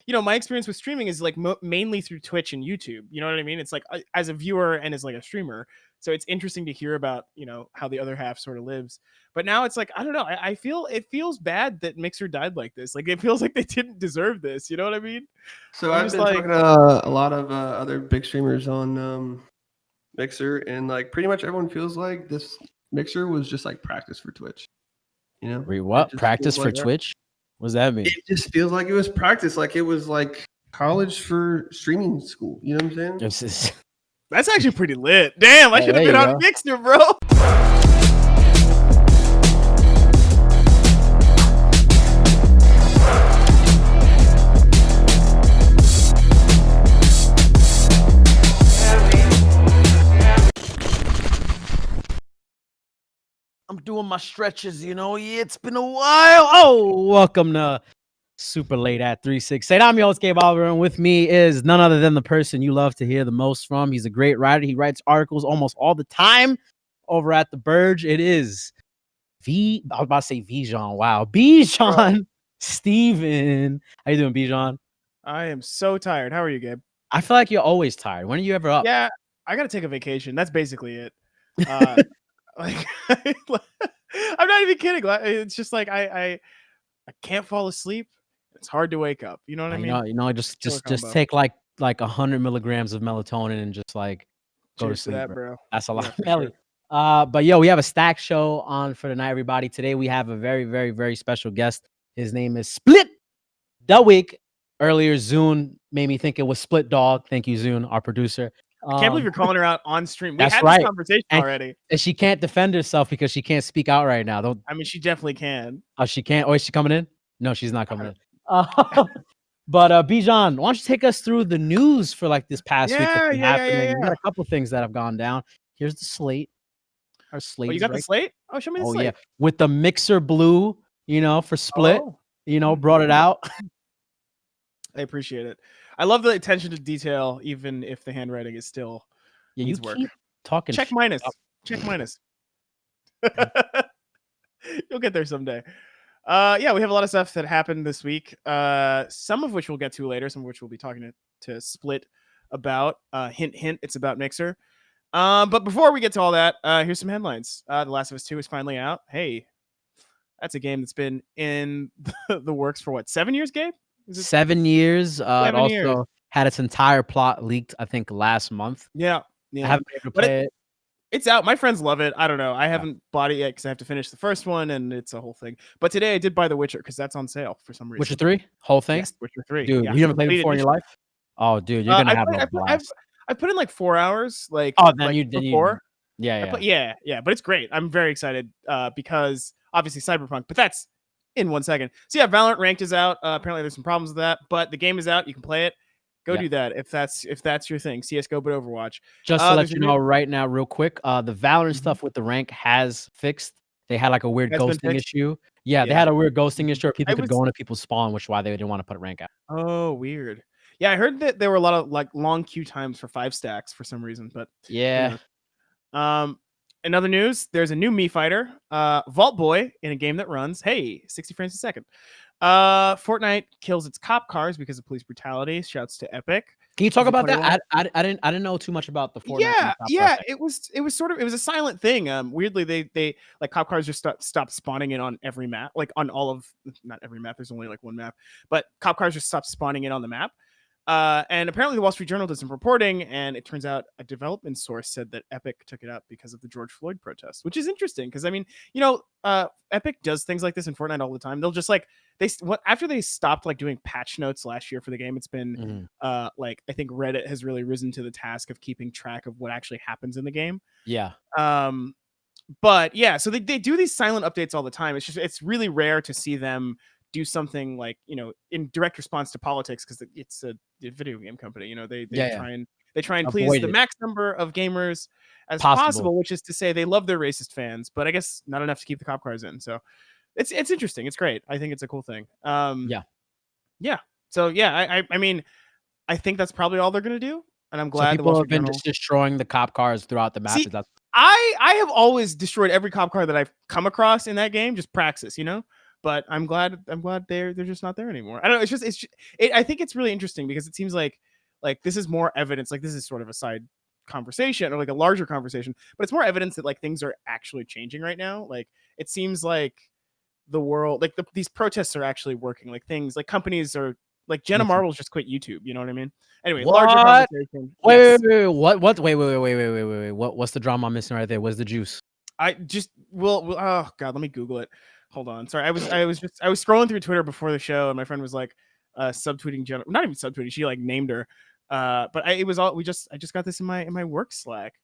my experience with streaming is like mainly through Twitch and YouTube. You know what I mean? It's like as a viewer and as like a streamer. So it's interesting to hear about, how the other half sort of lives. But now it's like, I don't know. I feel it feels bad that Mixer died like this. Like it feels like they didn't deserve this. You know what I mean? So I'm I've just been like, talking to a lot of other big streamers on Mixer, and like pretty much everyone feels like this Mixer was just like practice for Twitch. You know, Wait, It what? just Practice feels for like Twitch? What does that mean? it just feels like it was practice, like it was like college for streaming school. You know what I'm saying? This is- that's actually pretty lit. Damn, I Yeah, should have there been you on go. Mixer, bro. I'm doing my stretches, Yeah, it's been a while. Oh, welcome to Super Late at 368. I'm your host, Gabe Olivero, and with me is none other than the person you love to hear the most from. He's a great writer. He writes articles almost all the time over at The Verge. It is I was about to say Bijan. Wow. Bijan Stephen. How you doing, Bijan? I am so tired. How are you, Gabe? I feel like you're always tired. When are you ever up? Yeah, I got to take a vacation. That's basically it. Like, I'm not even kidding. It's just like I can't fall asleep. It's hard to wake up. You know what I mean? Just Killer combo. take like 100 milligrams of melatonin and just like go Cheers to sleep. that, bro. That's a lot. Yeah, for Melly. sure. But yo, we have a stack show on for tonight, everybody. Today we have a very, very, very special guest. His name is SplitDaWig. Earlier, Zune made me think it was Split Dog. Thank you, Zune, our producer. I can't believe you're calling her out on stream. We That's had right. this conversation already. And she can't defend herself because she can't speak out right now. I mean, she definitely can. Oh, she can't. Oh, is she coming in? No, she's not coming in. But Bijan, why don't you take us through the news for like this past week? Yeah. We got a couple things that have gone down. Here's the slate. Our slate. Oh, you got the slate? Oh, show me the slate. Yeah, with the Mixer Blue, for Split. Brought it out. I appreciate it. I love the attention to detail, even if the handwriting is still needs work. Keep talking. Check minus. Check minus. You'll get there someday. Yeah, we have a lot of stuff that happened this week. Some of which we'll get to later. Some of which we'll be talking to Split about. Hint, hint. It's about Mixer. But before we get to all that, here's some headlines. The Last of Us 2 is finally out. Hey, that's a game that's been in the works for what, 7 years, Gabe? 7 years. 7 it also years. had its entire plot leaked, I think, last month. Yeah. I haven't been able to play it. It's out. My friends love it. I don't know. I haven't bought it yet because I have to finish the first one, and it's a whole thing. But today I did buy The Witcher because that's on sale for some reason. Witcher 3? Whole thing? Yes, Witcher 3. Dude, you haven't played it before in your life? Oh, dude, you're gonna have a blast. I put in like 4 hours. Like, before. Yeah. But it's great. I'm very excited because obviously Cyberpunk, but that's in 1 second. So yeah, Valorant Ranked is out. Apparently there's some problems with that, but the game is out. You can play it. Go do that if that's your thing. CS:GO, but Overwatch. Just to let you know right now, real quick, the Valorant stuff with the rank has fixed. They had like a weird ghosting issue. Yeah, they had a weird ghosting issue. People could go into people's spawn, which is why they didn't want to put a rank out. Oh, weird. Yeah, I heard that there were a lot of like long queue times for 5 stacks for some reason, but yeah. In other news, there's a new Mii fighter, Vault Boy, in a game that runs 60 frames a second. Fortnite kills its cop cars because of police brutality. Shouts to Epic. Can you talk about that? I didn't know too much about the Fortnite. Yeah. It was a silent thing. Weirdly, they like cop cars just stopped spawning in on every map, like on all of not every map. There's only like one map, but cop cars just stopped spawning in on the map. And apparently the Wall Street Journal did some reporting, and it turns out a development source said that Epic took it up because of the George Floyd protests, which is interesting because I mean, Epic does things like this in Fortnite all the time. They'll just like after they stopped like doing patch notes last year for the game, it's been like I think Reddit has really risen to the task of keeping track of what actually happens in the game. Yeah. But yeah, so they do these silent updates all the time. It's really rare to see them do something like, in direct response to politics because it's a video game company. They try and please the max number of gamers as possible, which is to say they love their racist fans, but I guess not enough to keep the cop cars in. So it's interesting. It's great. I think it's a cool thing. Yeah. So yeah, I mean, I think that's probably all they're gonna do, and I'm glad people have been just destroying the cop cars throughout the map. I have always destroyed every cop car that I've come across in that game, just praxis, but I'm glad they're just not there anymore. I don't know. I think it's really interesting because it seems like this is more evidence. Like this is sort of a side conversation or like a larger conversation, but it's more evidence that like things are actually changing right now. Like it seems like the world, like these protests are actually working. Like things like companies are like Jenna Marbles just quit YouTube. You know what I mean? Anyway, larger conversation. Wait, wait. What's the drama I'm missing right there? What's the juice? I just oh god, let me Google it. Hold on. Sorry, I was scrolling through Twitter before the show, and my friend was like subtweeting Jenna. Not even subtweeting. She like named her. But I just got this in my work Slack.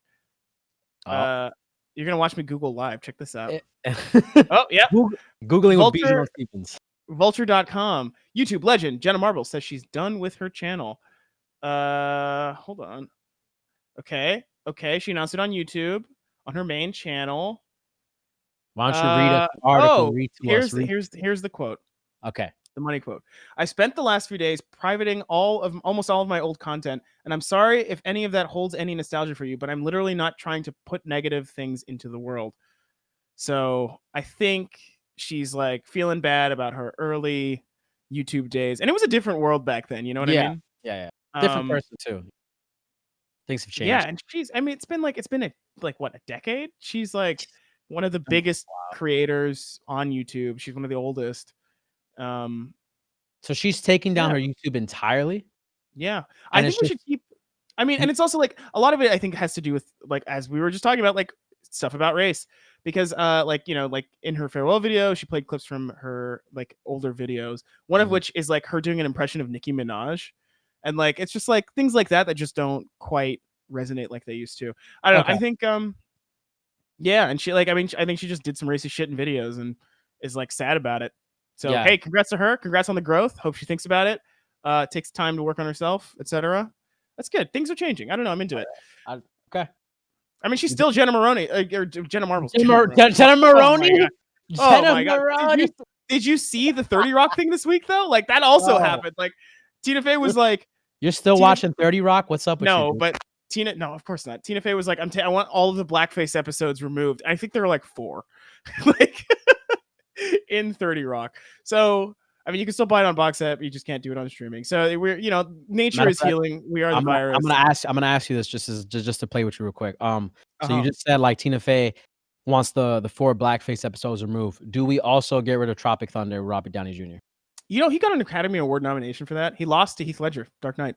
You're gonna watch me Google live. Check this out. Oh yeah, Googling with Bijan Stevens. Vulture.com. YouTube legend Jenna Marbles says she's done with her channel. Hold on. Okay. She announced it on YouTube on her main channel. Why don't you read an article? Read to us. Here's the quote. Okay. The money quote. I spent the last few days privating almost all of my old content, and I'm sorry if any of that holds any nostalgia for you, but I'm literally not trying to put negative things into the world. So I think she's like feeling bad about her early YouTube days, and it was a different world back then. You know what I mean? Yeah. Different person too. Things have changed. Yeah, and it's been a decade. She's like one of the biggest creators on YouTube. She's one of the oldest. So she's taking down her YouTube entirely. Yeah, I think we should keep. I mean, and it's also like a lot of it. I think has to do with like as we were just talking about, like stuff about race, because like in her farewell video, she played clips from her like older videos. One of which is like her doing an impression of Nicki Minaj, and like it's just like things like that just don't quite resonate like they used to. I don't know. I think yeah, and she like I think she just did some racist shit in videos and is like sad about it. So hey, congrats to her. Congrats on the growth. Hope she thinks about it. Takes time to work on herself, etc. That's good. Things are changing. I don't know. I'm into it. Okay. I mean, she's still Jenna Maroney or Jenna Marbles. Jenna Maroney. Oh my god! Did you see the 30 Rock thing this week though? Like that also happened. Like Tina Fey was like, "You're still watching 30 Rock? What's up with you?" No, but no, of course not. Tina Fey was like, I want all of the blackface episodes removed. I think there are like 4. Like. In 30 Rock. So I mean you can still buy it on box set, but you just can't do it on streaming. So we're nature is healing. We are the virus. I'm gonna ask you this just to play with you real quick. So you just said like Tina Fey wants the 4 blackface episodes removed. Do we also get rid of Tropic Thunder with Robert Downey Jr.? He got an Academy Award nomination for that. He lost to Heath Ledger, Dark Knight.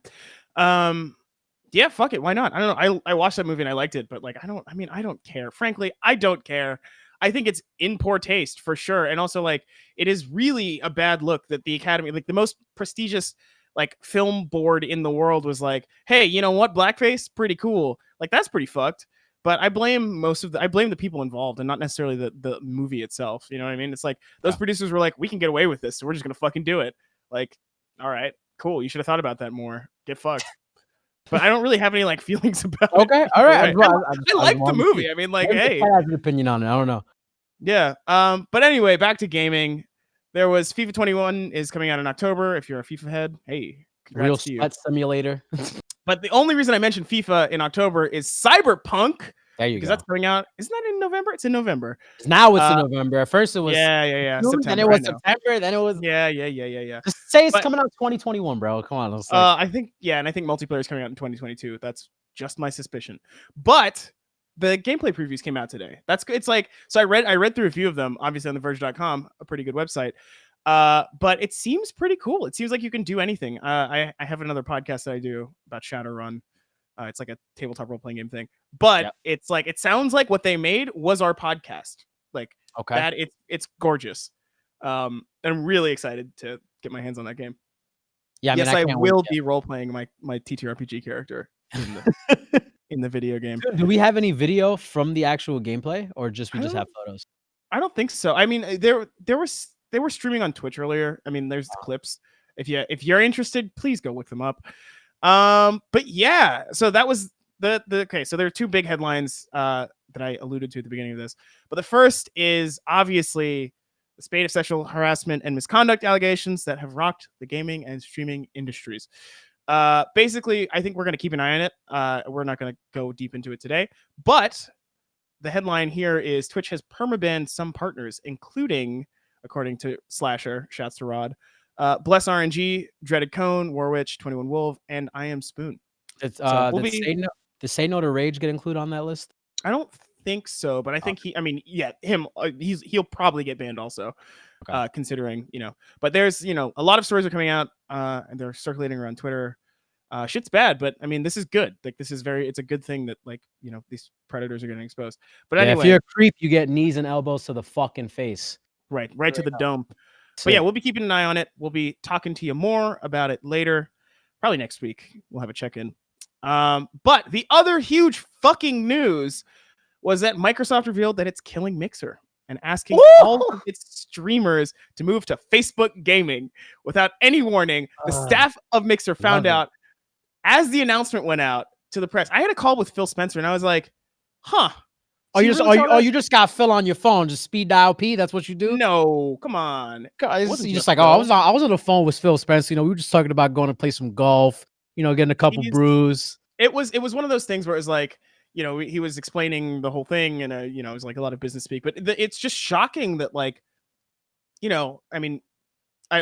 Yeah, fuck it. Why not? I don't know. I watched that movie and I liked it, but like I don't care. Frankly, I don't care. I think it's in poor taste for sure. And also like it is really a bad look that the Academy, like the most prestigious like film board in the world was like, hey, you know what? Blackface, pretty cool. Like that's pretty fucked. But I blame the people involved and not necessarily the movie itself. You know what I mean? It's like those producers were like, we can get away with this, so we're just gonna fucking do it. Like, all right, cool. You should have thought about that more. Get fucked. But I don't really have any like feelings about it. Okay, all right. I like the movie. I mean, like, hey, I have an opinion on it. I don't know. Yeah. But anyway, back to gaming. There was FIFA 21 is coming out in October. If you're a FIFA head, hey, Real Sweat Simulator. But the only reason I mentioned FIFA in October is Cyberpunk. There you go. Because that's coming out. Isn't that in November? It's in November. Now it's in November. At first it was September, then it was September. Then it was Just say it's coming out 2021, bro. Come on. I think and I think multiplayer is coming out in 2022. That's just my suspicion. But the gameplay previews came out today. It's like so I read through a few of them, obviously on the verge.com, a pretty good website. But it seems pretty cool. It seems like you can do anything. I have another podcast that I do about Shadowrun. It's like a tabletop role-playing game thing. But it's like it sounds like what they made was our podcast. Like that it's gorgeous. I'm really excited to get my hands on that game. Yeah, yes, I will be role-playing my TTRPG character in the video game. Do we have any video from the actual gameplay, or just have photos? I don't think so. I mean, they were streaming on Twitch earlier. I mean, there's the clips. If you're interested, please go look them up. But yeah, so that was okay. So there are 2 big headlines that I alluded to at the beginning of this. But the first is obviously the spate of sexual harassment and misconduct allegations that have rocked the gaming and streaming industries. Basically, I think we're going to keep an eye on it. We're not going to go deep into it today, but the headline here is Twitch has permabanned some partners, including, according to Slasher. Shouts to Rod. Bless RNG, Dreaded Cone, Warwitch, 21 Wolf, and I Am Spoon. It's So we'll did Say No to Rage get included on that list? I don't think so, but I think he'll probably get banned also. Okay. Considering, but there's, a lot of stories are coming out, and they're circulating around Twitter. Shit's bad, but I mean, this is good. Like, it's a good thing that, like, these predators are getting exposed. But anyway, if you're a creep, you get knees and elbows to the fucking face. Right to the dome. But yeah, we'll be keeping an eye on it. We'll be talking to you more about it later, probably next week. We'll have a check-in. But the other huge fucking news was that Microsoft revealed that it's killing Mixer and asking all of its streamers to move to Facebook Gaming without any warning. The staff of Mixer found out as the announcement went out to the press. I had a call with Phil Spencer, and I was like, "Huh." You just got Phil on your phone, just speed dial P. That's what you do? No, come on. You just like, I was on the phone with Phil Spencer. We were just talking about going to play some golf. Getting a couple brews. It was one of those things where it was like, he was explaining the whole thing, and it was like a lot of business speak. But it's just shocking that, like, I mean,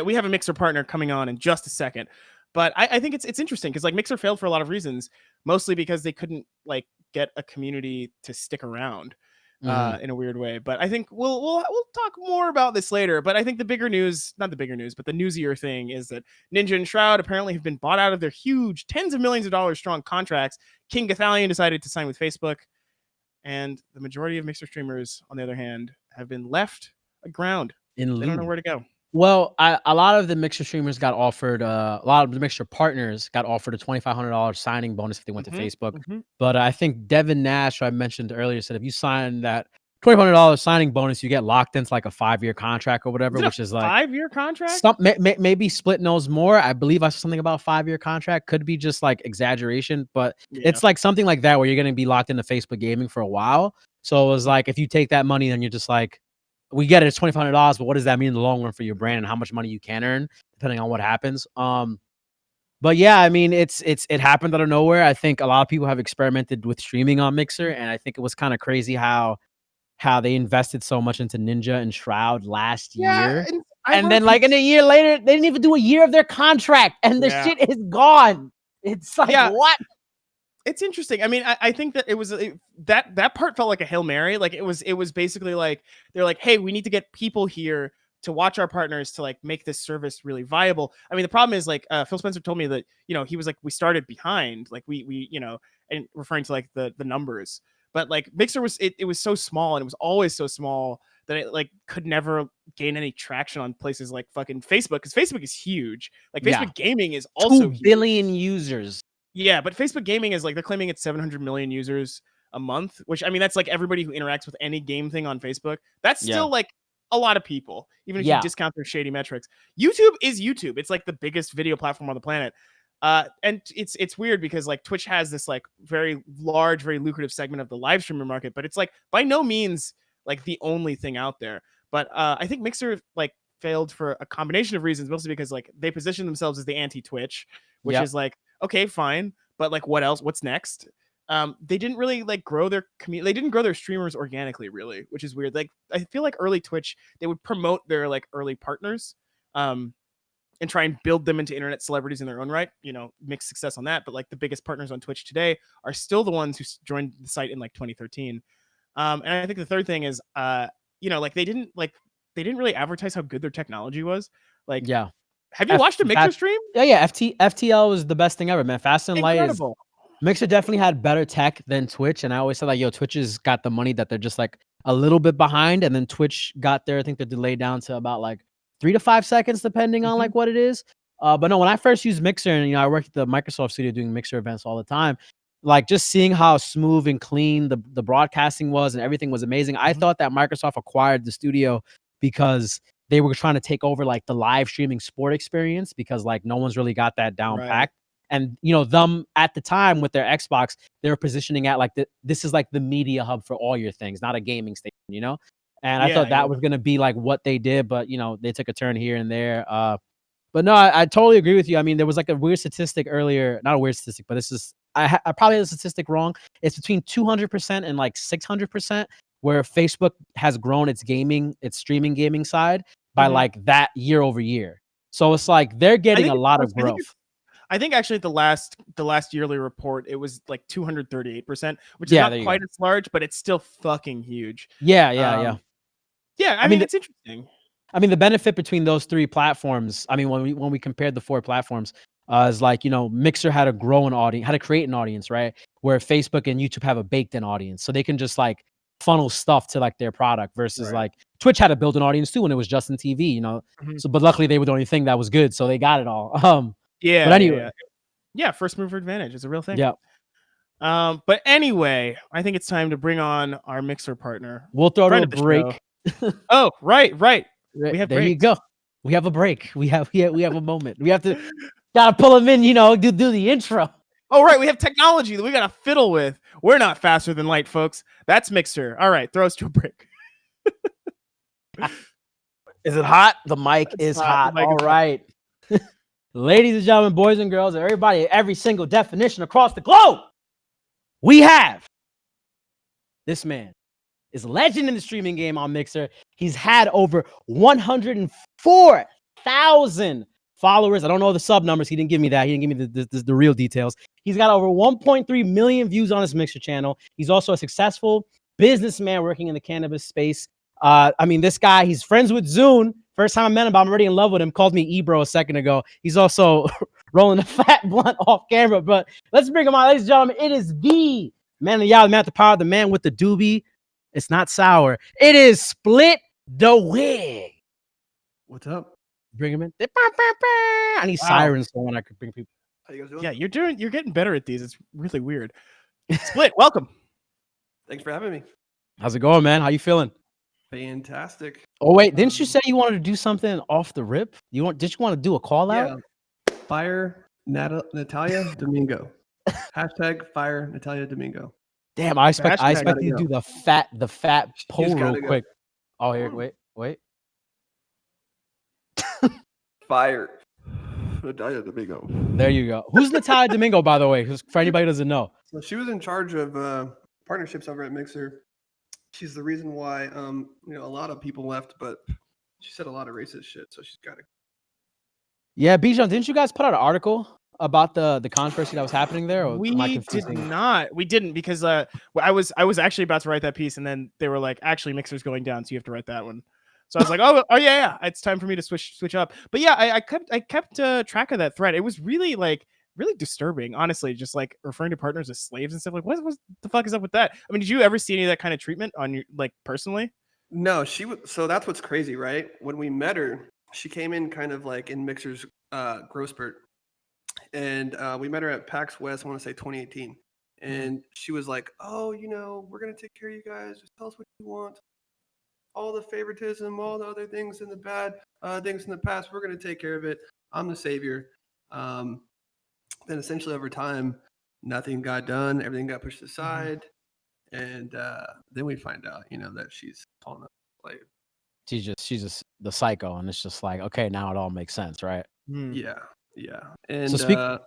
we have a Mixer partner coming on in just a second, but I think it's interesting because, like, Mixer failed for a lot of reasons, mostly because they couldn't, like, get a community to stick around in a weird way. But I think we'll talk more about this later. But I think not the bigger news, but the newsier thing is that Ninja and Shroud apparently have been bought out of their huge tens of millions of dollars strong contracts. King Gathalion decided to sign with Facebook, and the majority of Mixer streamers, on the other hand, have been left aground. They don't know where to go. Well, a lot of the Mixer streamers got offered, a lot of the Mixer partners got offered a $2,500 signing bonus if they went to Facebook. But I think Devin Nash, who I mentioned earlier, said if you sign that $2,500 signing bonus, you get locked into like a 5-year contract or whatever, which is like 5-year contract. Maybe Split knows more. I believe I saw something about 5-year contract. Could be just like exaggeration, but it's like something like that where you're going to be locked into Facebook Gaming for a while. So it was like, if you take that money, then you're just like, we get it, it's $2,500, but what does that mean in the long run for your brand and how much money you can earn depending on what happens? But yeah, I mean, it happened out of nowhere. I think a lot of people have experimented with streaming on Mixer, and I think it was kind of crazy how they invested so much into Ninja and Shroud last year. And then like in a year later, they didn't even do a year of their contract and the shit is gone. It's like, what? It's interesting. I mean, I think that it was that part felt like a Hail Mary. Like it was basically like, they're like, hey, we need to get people here to watch our partners to like make this service really viable. I mean, the problem is like Phil Spencer told me that, he was like, we started behind, like we and referring to like the numbers, but like Mixer was, it was so small, and it was always so small that it like could never gain any traction on places like fucking Facebook, because Facebook is huge. Like Facebook Gaming is also 2 billion users. Yeah, but Facebook Gaming is like, they're claiming it's 700 million users a month, which, I mean, that's like everybody who interacts with any game thing on Facebook. That's still like a lot of people, even if you discount their shady metrics. YouTube is YouTube. It's like the biggest video platform on the planet. And it's weird because like Twitch has this like very large, very lucrative segment of the live streamer market, but it's like by no means like the only thing out there. But I think Mixer like failed for a combination of reasons, mostly because like they position themselves as the anti-Twitch, which is like, okay, fine, but like what else? What's next? They didn't really like grow their community. They didn't grow their streamers organically, really, which is weird. Like I feel like early Twitch, they would promote their like early partners, and try and build them into internet celebrities in their own right. Mixed success on that. But like the biggest partners on Twitch today are still the ones who joined the site in like 2013. And I think the third thing is, like they didn't really advertise how good their technology was. Like, have you watched a Mixer stream? Yeah. FTL was the best thing ever, man. Fast and Light is Mixer definitely had better tech than Twitch, and I always said like, yo, Twitch has got the money that they're just like a little bit behind, and then Twitch got there. I think they're delayed down to about like 3 to 5 seconds, depending on like what it is. But no, when I first used Mixer, and I worked at the Microsoft studio doing Mixer events all the time, like just seeing how smooth and clean the broadcasting was and everything was amazing. I thought that Microsoft acquired the studio because they were trying to take over like the live streaming sport experience, because like no one's really got that down packed. And them at the time with their Xbox, they were positioning at like this is like the media hub for all your things, not a gaming station, And I thought that was gonna be like what they did, but they took a turn here and there. But no, I totally agree with you. I mean, there was like a weird statistic earlier, not a weird statistic, but this is I probably had the statistic wrong. It's between 200% and like 600%, where Facebook has grown its streaming gaming side, by like that year over year. So it's like they're getting a lot of growth. I think actually the last yearly report, it was like 238%, which is not quite as large, but it's still fucking huge. Yeah. Yeah, I mean it's interesting. I mean, the benefit between those three platforms, I mean, when we compared the four platforms, is like, you know, Mixer had to grow an audience, how to create an audience, right? Where Facebook and YouTube have a baked-in audience, so they can just like funnel stuff to like their product versus like Twitch had to build an audience too when it was just in TV, you know. So, but luckily they were the only thing that was good, so they got it all. But anyway, first mover advantage is a real thing. Yeah. But anyway, I think it's time to bring on our Mixer partner. We'll throw to a break. Oh, right. We have there breaks. you go. We have a break. We have a moment. We have to gotta pull them in, you know, do the intro. Oh, right. We have technology that we gotta fiddle with. We're not faster than light, folks. That's Mixer. All right, throw us to a break. Is it hot? The mic is hot. All right. Ladies and gentlemen, boys and girls, everybody, every single definition across the globe, we have this man. Is a legend in the streaming game on Mixer. He's had over 104,000 followers. I don't know the sub numbers. He didn't give me that. He didn't give me the real details. He's got over 1.3 million views on his Mixer channel. He's also a successful businessman working in the cannabis space. I mean, this guy, he's friends with Zune. First time I met him, I'm already in love with him. Called me Ebro a second ago. He's also rolling a fat blunt off camera. But let's bring him on, ladies and gentlemen. It is the man of y'all, the man with the power, the man with the doobie. It's not sour. It is SplitDaWig. What's up? Bring him in. I need sirens so when I could bring people. How you guys doing? Yeah, you're getting better at these. It's really weird. Split, welcome. Thanks for having me. How's it going, man? How you feeling? Fantastic. Oh wait, didn't you say you wanted to do something off the rip? Did you want to do a call out? Yeah. Fire Natalia Domingo. Hashtag fire Natalia Domingo. Damn, I expect you to do the fat poll real quick. Oh, here, wait. Fire Natalia Domingo. There you go. Who's Natalia Domingo, by the way? For anybody who doesn't know. So she was in charge of partnerships over at Mixer. She's the reason why a lot of people left, but she said a lot of racist shit, so she's got to. Yeah, Bijan, didn't you guys put out an article about the controversy that was happening there? Or we did not. We didn't because I was actually about to write that piece, and then they were like, actually, Mixer's going down, so you have to write that one. So I was like, oh yeah, it's time for me to switch up. But yeah, I kept track of that thread. It was really disturbing, honestly, just like referring to partners as slaves and stuff. Like, what the fuck is up with that? I mean, did you ever see any of that kind of treatment on your, like, personally? No, she was. So that's what's crazy, right? When we met her, she came in kind of like in Mixer's growth spurt. And we met her at PAX West, I want to say 2018. And she was like, oh, we're going to take care of you guys. Just tell us what you want. All the favoritism, all the other things in the bad, things in the past, we're going to take care of it. I'm the savior. Then essentially over time, nothing got done. Everything got pushed aside. And then we find out, that she's calling us a slave. She's just the psycho. And it's just like, okay, now it all makes sense, right? Yeah. And so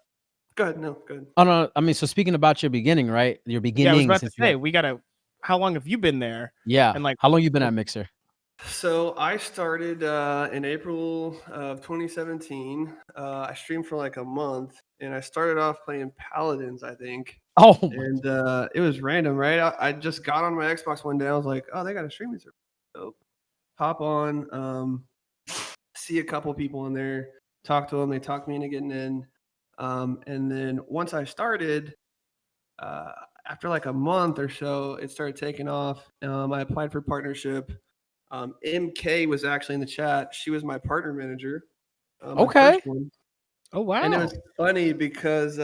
go ahead. No, go ahead. Oh no, I mean, so speaking about your beginning, right? Your beginning. Yeah, I was about to say, how long have you been there? Yeah. And like, how long you been at Mixer? So I started in April of 2017. I streamed for like a month, and I started off playing Paladins, I think. Oh. And it was random, right? I just got on my Xbox one day. I was like, oh, they got a streaming service. So hop on, see a couple people in there, talk to them. They talked me into getting in. And then once I started, after like a month or so, it started taking off. I applied for partnership. MK was actually in the chat. She was my partner manager. Okay. Oh, wow. And it was funny because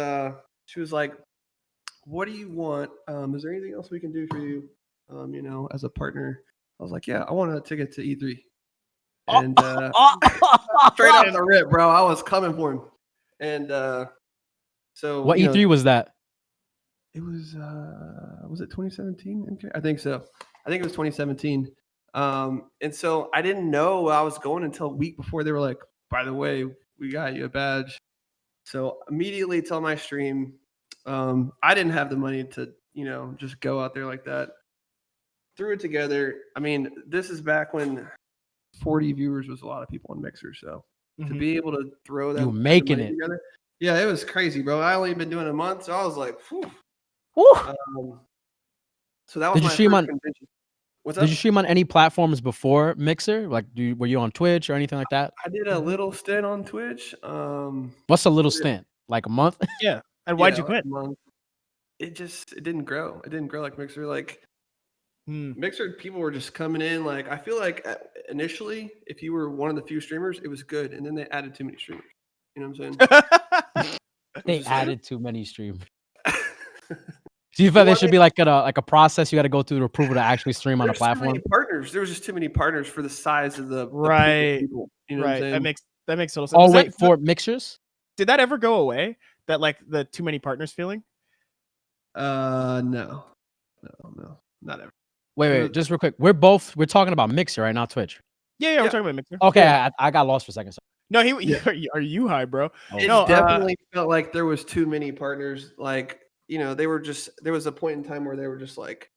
she was like, what do you want? Is there anything else we can do for you, as a partner? I was like, yeah, I want a ticket to E3. And straight off the rip, bro, I was coming for him. And so what E3 was that? It was it 2017? MK? I think so. I think it was 2017. And so I didn't know I was going until a week before they were like, by the way, we got you a badge. So immediately tell my stream, I didn't have the money to, just go out there like that. Threw it together. I mean, this is back when 40 viewers was a lot of people on Mixer. So to Mhm. be able to throw that You kind of making money it. together, yeah, it was crazy, bro. I only been doing a month, so I was like, whew. Woo! So that was Did you my stream first on? convention. What's Did up? you stream on any platforms before Mixer? Like, were you on Twitch or anything like that? I did a little stint on Twitch. What's a little did- stint? Like a month? Yeah. And why'd yeah, you like quit? a month. It didn't grow. It didn't grow like Mixer. Like Hmm. Mixer, people were just coming in. Like I feel like initially, if you were one of the few streamers, it was good, and then they added too many streamers. You know what I'm saying? They just like- added too many streamers. Do you feel Well, there I should mean- be like a process you got to go through to approval to actually stream on a There's too platform? many partners. There was just too many partners for the size of the pool of Right. people. You know what I'm Right. saying? That makes total sense. Oh Was wait, that- for mixers? did that ever go away? That like the too many partners feeling? No, not ever. Wait, just real quick. We're talking about Mixer right now, Twitch. Yeah, we're talking about Mixer. Okay, Yeah. I got lost for a second. Sorry. No, Yeah. are you high, bro? Oh, It No, definitely felt like there was too many partners. Like, you know, there was a point in time where they were just like,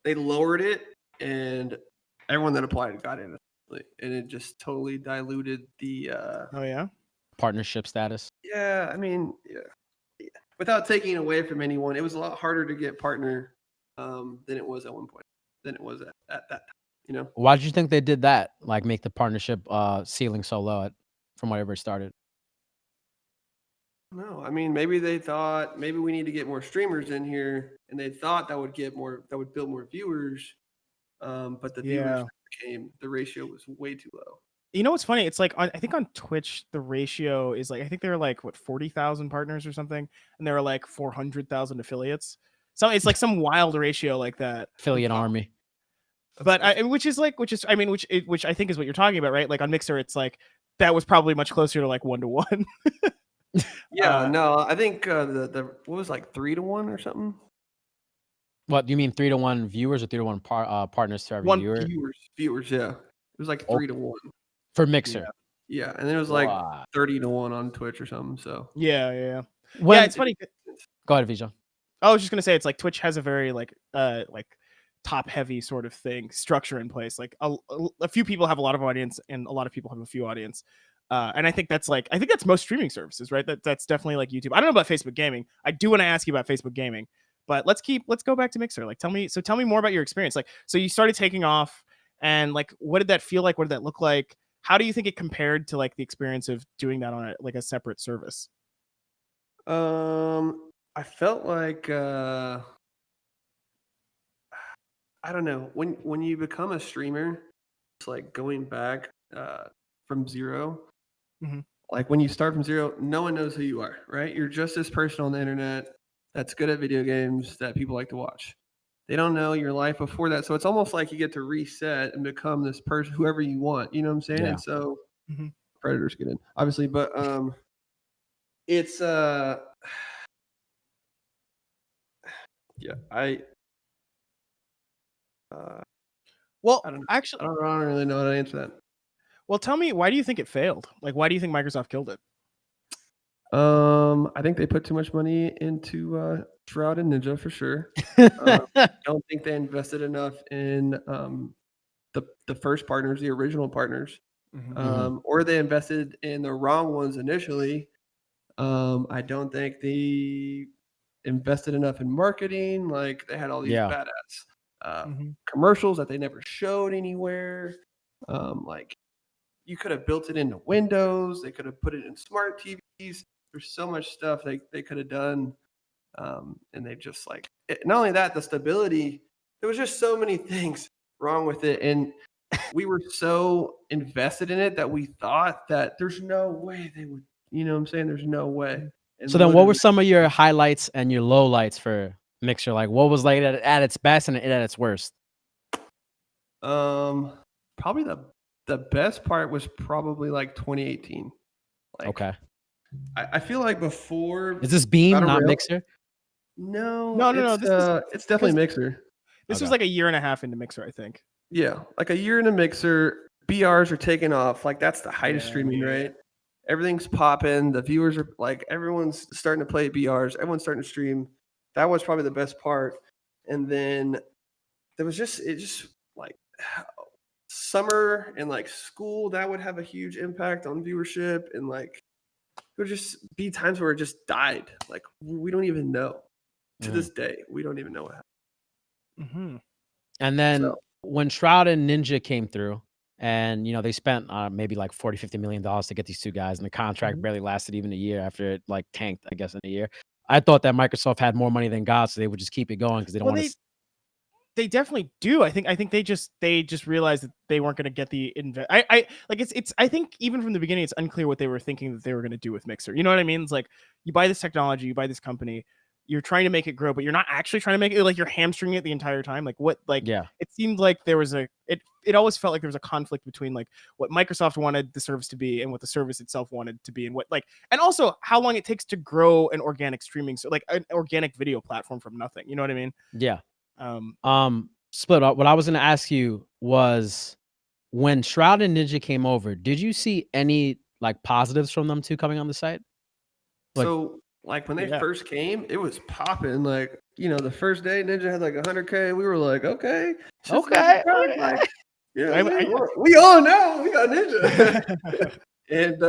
they lowered it and everyone that applied got in. And it just totally diluted the, Oh yeah. partnership status. yeah, I mean, yeah. Without taking away from anyone, it was a lot harder to get partner than it was at one point, than it was at that time, you know? Why did you think they did that? Like make the partnership ceiling so low from whenever it started? No, I mean, maybe they thought maybe we need to get more streamers in here, and they thought that would build more viewers. But the viewers the ratio was way too low. You know what's funny? It's like I think on Twitch the ratio is like I think there were like 40,000 partners or something, and there were like 400,000 affiliates. So it's like some wild ratio like that. Affiliate army. But which I think is what you're talking about, right? Like on Mixer, it's like that was probably much closer to like 1-to-1. Yeah, no, I think the what was like 3-to-1 or something. What do you mean 3-to-1 viewers or 3-to-1 partners to every One viewer? viewers, yeah. It was like 3-to-1. For Mixer. Yeah, and then it was like Wow. 30-to-1 on Twitch or something. So Yeah. Yeah, It's funny. Go ahead, Bijan. I was just gonna say it's like Twitch has a very like top heavy sort of thing structure in place. Like a few people have a lot of audience and a lot of people have a few audience. And I think that's most streaming services, right? That's definitely like YouTube. I don't know about Facebook gaming. I do want to ask you about Facebook gaming, but let's go back to Mixer. Like tell me more about your experience. Like, so you started taking off and like, what did that feel like? What did that look like? How do you think it compared to like the experience of doing that on a separate service? I felt like I don't know, when you become a streamer, it's like going back from zero. Mhm. Like when you start from zero, no one knows who you are, right? You're just this person on the internet that's good at video games that people like to watch. They don't know your life before that, so it's almost like you get to reset and become this person, whoever you want. You know what I'm saying? Yeah. And so Mhm. predators get in, obviously, but it's yeah, Well, I don't know. actually, I don't really know how to answer that. well, tell me, why do you think it failed? Like, why do you think Microsoft killed it? I think they put too much money into Shroud and Ninja for sure. I don't think they invested enough in the first partners, the original partners, or they invested in the wrong ones initially. I don't think they invested enough in marketing. Like they had all these badass commercials that they never showed anywhere. Like you could have built it into Windows. They could have put it in smart TVs. There's so much stuff they could have done. And they just like not only that, the stability, there was just so many things wrong with it. And we were so invested in it that we thought that there's no way they would, you know what I'm saying? There's no way. And So then what were some of your highlights and your lowlights for Mixer? Like what was like at its best and at its worst? Probably the best part was probably like 2018. Like, Okay. I feel like before. Is this Beam, Battle not Royale- Mixer? No. It's definitely Mixer. This was like a year and a half into Mixer, I think. Yeah, like a year in a Mixer. BRs are taking off. Like that's the height of streaming, right? Everything's popping. The viewers are like, everyone's starting to play BRs. Everyone's starting to stream. That was probably the best part. And then there was just like summer and like school, that would have a huge impact on viewership, and like it would just be times where it just died. Like we don't even know. To this day, we don't even know what happened. And then So, when Shroud and Ninja came through, and they spent maybe like $40-50 million to get these two guys, and the contract barely lasted even a year after it like tanked, I guess, in a year. I thought that Microsoft had more money than God, so they would just keep it going because they don't want to. They definitely do. I think they just realized that they weren't going to get the I think even from the beginning it's unclear what they were thinking that they were going to do with Mixer. You know what I mean? It's like you buy this technology, you buy this company, you're trying to make it grow, but you're not actually trying to make it, like you're hamstringing it the entire time. Like what? Like it seemed like there was it always felt like there was a conflict between like what Microsoft wanted the service to be and what the service itself wanted to be, and what and also how long it takes to grow an organic streaming, so like an organic video platform from nothing. You know what I mean? Yeah. Split up. What I was going to ask you was, when Shroud and Ninja came over, did you see any like positives from them two coming on the site? So like when they first came, it was popping. Like, the first day Ninja had like 100K. We were like, okay. Like, we on now. We got Ninja. And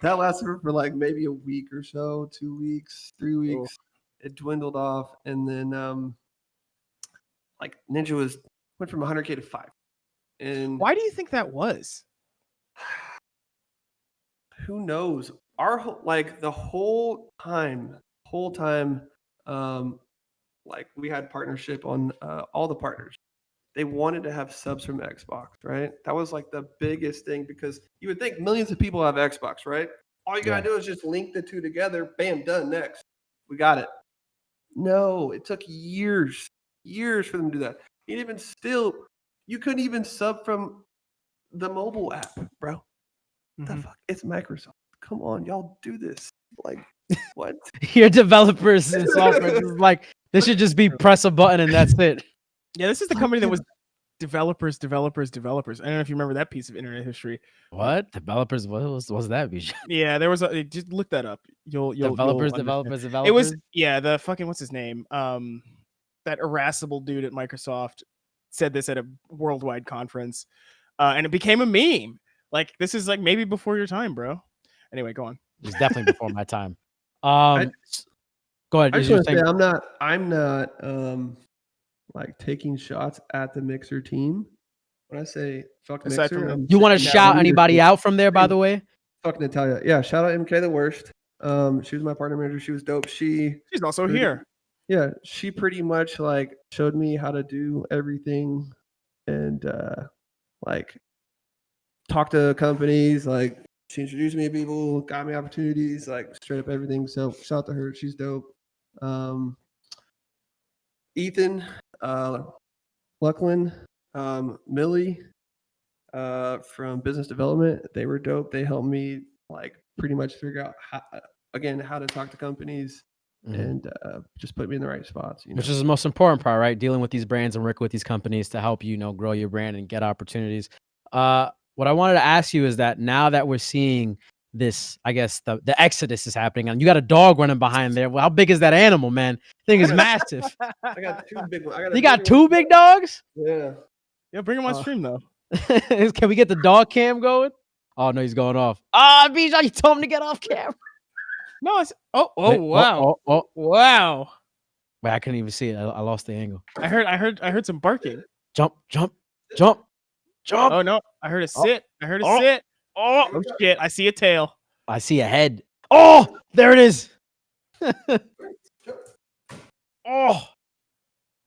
that lasted for like maybe a week or so, 2 weeks, 3 weeks. It dwindled off, and then like Ninja went from 100K to 5. And why do you think that was? Who knows? The whole time, like we had partnership on all the partners. They wanted to have subs from Xbox, right? That was like the biggest thing, because you would think millions of people have Xbox, right? All you gotta do is just link the two together. Bam, done. Next, we got it. No, it took years for them to do that. And even still, you couldn't even sub from the mobile app, bro. The fuck? It's Microsoft. Come on, y'all do this. Like, what? Your developers and software is like, this should just be press a button and that's it. Yeah, this is the company that was developers. I don't know if you remember that piece of internet history. What? Developers? What was that, Bijan? Yeah, there was just look that up. You'll developers. It was the fucking, what's his name? That irascible dude at Microsoft said this at a worldwide conference, and it became a meme. Like, this is like maybe before your time, bro. Anyway, go on. It's definitely before my time. Go ahead. I just want to say I'm not like taking shots at the Mixer team. When I say fuck Mixer, you want to shout anybody out from there, by the way? Fuck Natalia. Yeah, shout out MK the worst. She was my partner manager. She was dope. She's also here. Yeah, she pretty much like showed me how to do everything, and like talk to companies. Like, she introduced me to people, got me opportunities, like straight up everything. So shout out to her. She's dope. Ethan, Luckland, Millie from business development, they were dope. They helped me like pretty much figure out how to talk to companies. And just put me in the right spots. Which is the most important part, right? Dealing with these brands and working with these companies to help you, grow your brand and get opportunities. What I wanted to ask you is that now that we're seeing this, I guess the exodus is happening, and you got a dog running behind there. Well, how big is that animal, man? Thing is massive. I got 2 big ones. You got 2 big dogs? Yeah. Bring him on stream though. Can we get the dog cam going? Oh no, he's going off. Bijan, you told him to get off camera. No, it's wow. Wow. Wait, I couldn't even see it. I lost the angle. I heard some barking. Jump. Oh no, I heard a sit. Sit. Oh shit, I see a tail. I see a head. Oh, there it is. Oh,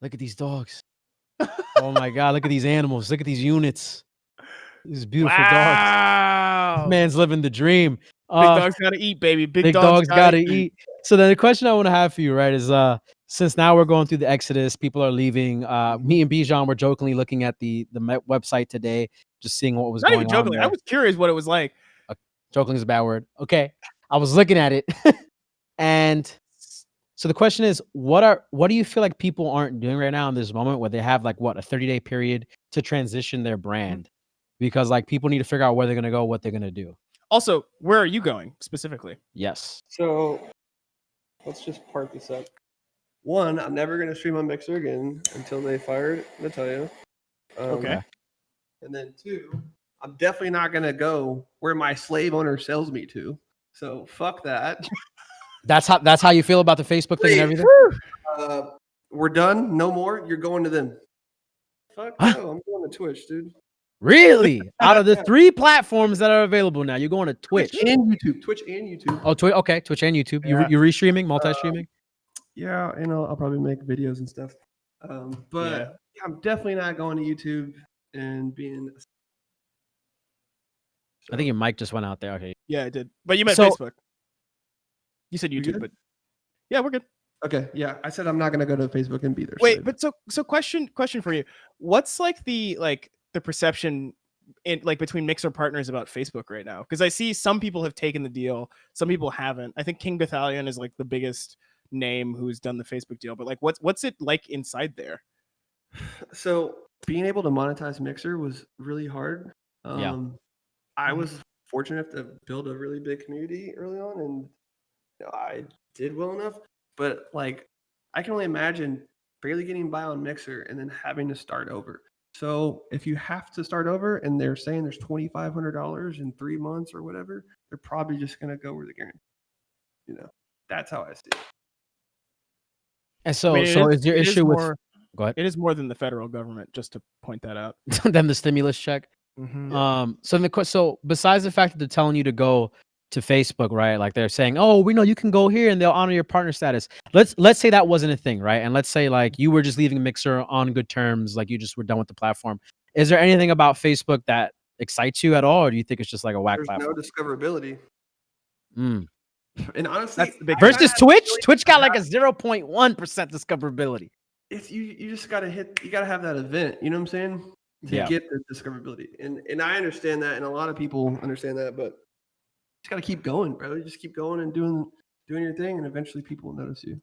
look at these dogs. Oh my God, look at these animals. Look at these units. These beautiful dogs. This man's living the dream. Big dogs gotta eat, baby. Big dogs gotta eat. So then the question I want to have for you, right, is since now we're going through the exodus, people are leaving. Me and Bijan were jokingly looking at the website today, just seeing what was going on. Not even jokingly. I was curious what it was like. Joking is a bad word. Okay, I was looking at it, and so the question is, what do you feel like people aren't doing right now in this moment where they have like a 30-day period to transition their brand, because like people need to figure out where they're gonna go, what they're gonna do. Also, where are you going specifically? Yes. So let's just part this up. One, I'm never going to stream on Mixer again until they fired Natalia. Okay. And then 2, I'm definitely not gonna go where my slave owner sells me to. So fuck that. That's how you feel about the Facebook thing and everything. We're done. No more. You're going to them. Fuck no. I'm going to Twitch, dude. Really? Out of the 3 platforms that are available now, you're going to Twitch and YouTube. Twitch and YouTube. Oh, okay, Twitch and YouTube. Yeah. You're restreaming, multi-streaming. Yeah, and I'll probably make videos and stuff. But I'm definitely not going to YouTube and being. I think your mic just went out there. Okay. Yeah, I did. But you meant So- Facebook. You said You YouTube, good? but yeah, we're good. Okay, yeah, I said I'm not gonna go to Facebook and be there. Wait, but so question for you. What's like the perception in like between Mixer partners about Facebook right now? Because I see some people have taken the deal, some people haven't. I think King Battalion is like the biggest name who's done the Facebook deal, but like what's it like inside there? So being able to monetize Mixer was really hard. I was fortunate to build a really big community early on, and I did well enough. But like, I can only imagine barely getting by on Mixer and then having to start over. So if you have to start over and they're saying there's $2,500 in 3 months or whatever, they're probably just gonna go where the guarantee. That's how I see it. And so, I mean, is your issue with? Go ahead. It is more than the federal government, just to point that out. Than the stimulus check. So besides the fact that they're telling you to go to Facebook, right? Like they're saying, oh, we know you can go here and they'll honor your partner status. Let's say that wasn't a thing, right? And let's say like you were just leaving Mixer on good terms, like you just were done with the platform. Is there anything about Facebook that excites you at all, or do you think it's just like a whack There's platform? no discoverability. Mm. And honestly, That's the big Versus Twitch, Twitch got like a 0.1% discoverability. It's you just gotta have that event. You know what I'm saying? To get the discoverability. And I understand that, and a lot of people understand that, but you just gotta keep going, bro. You just keep going and doing your thing, and eventually people will notice you.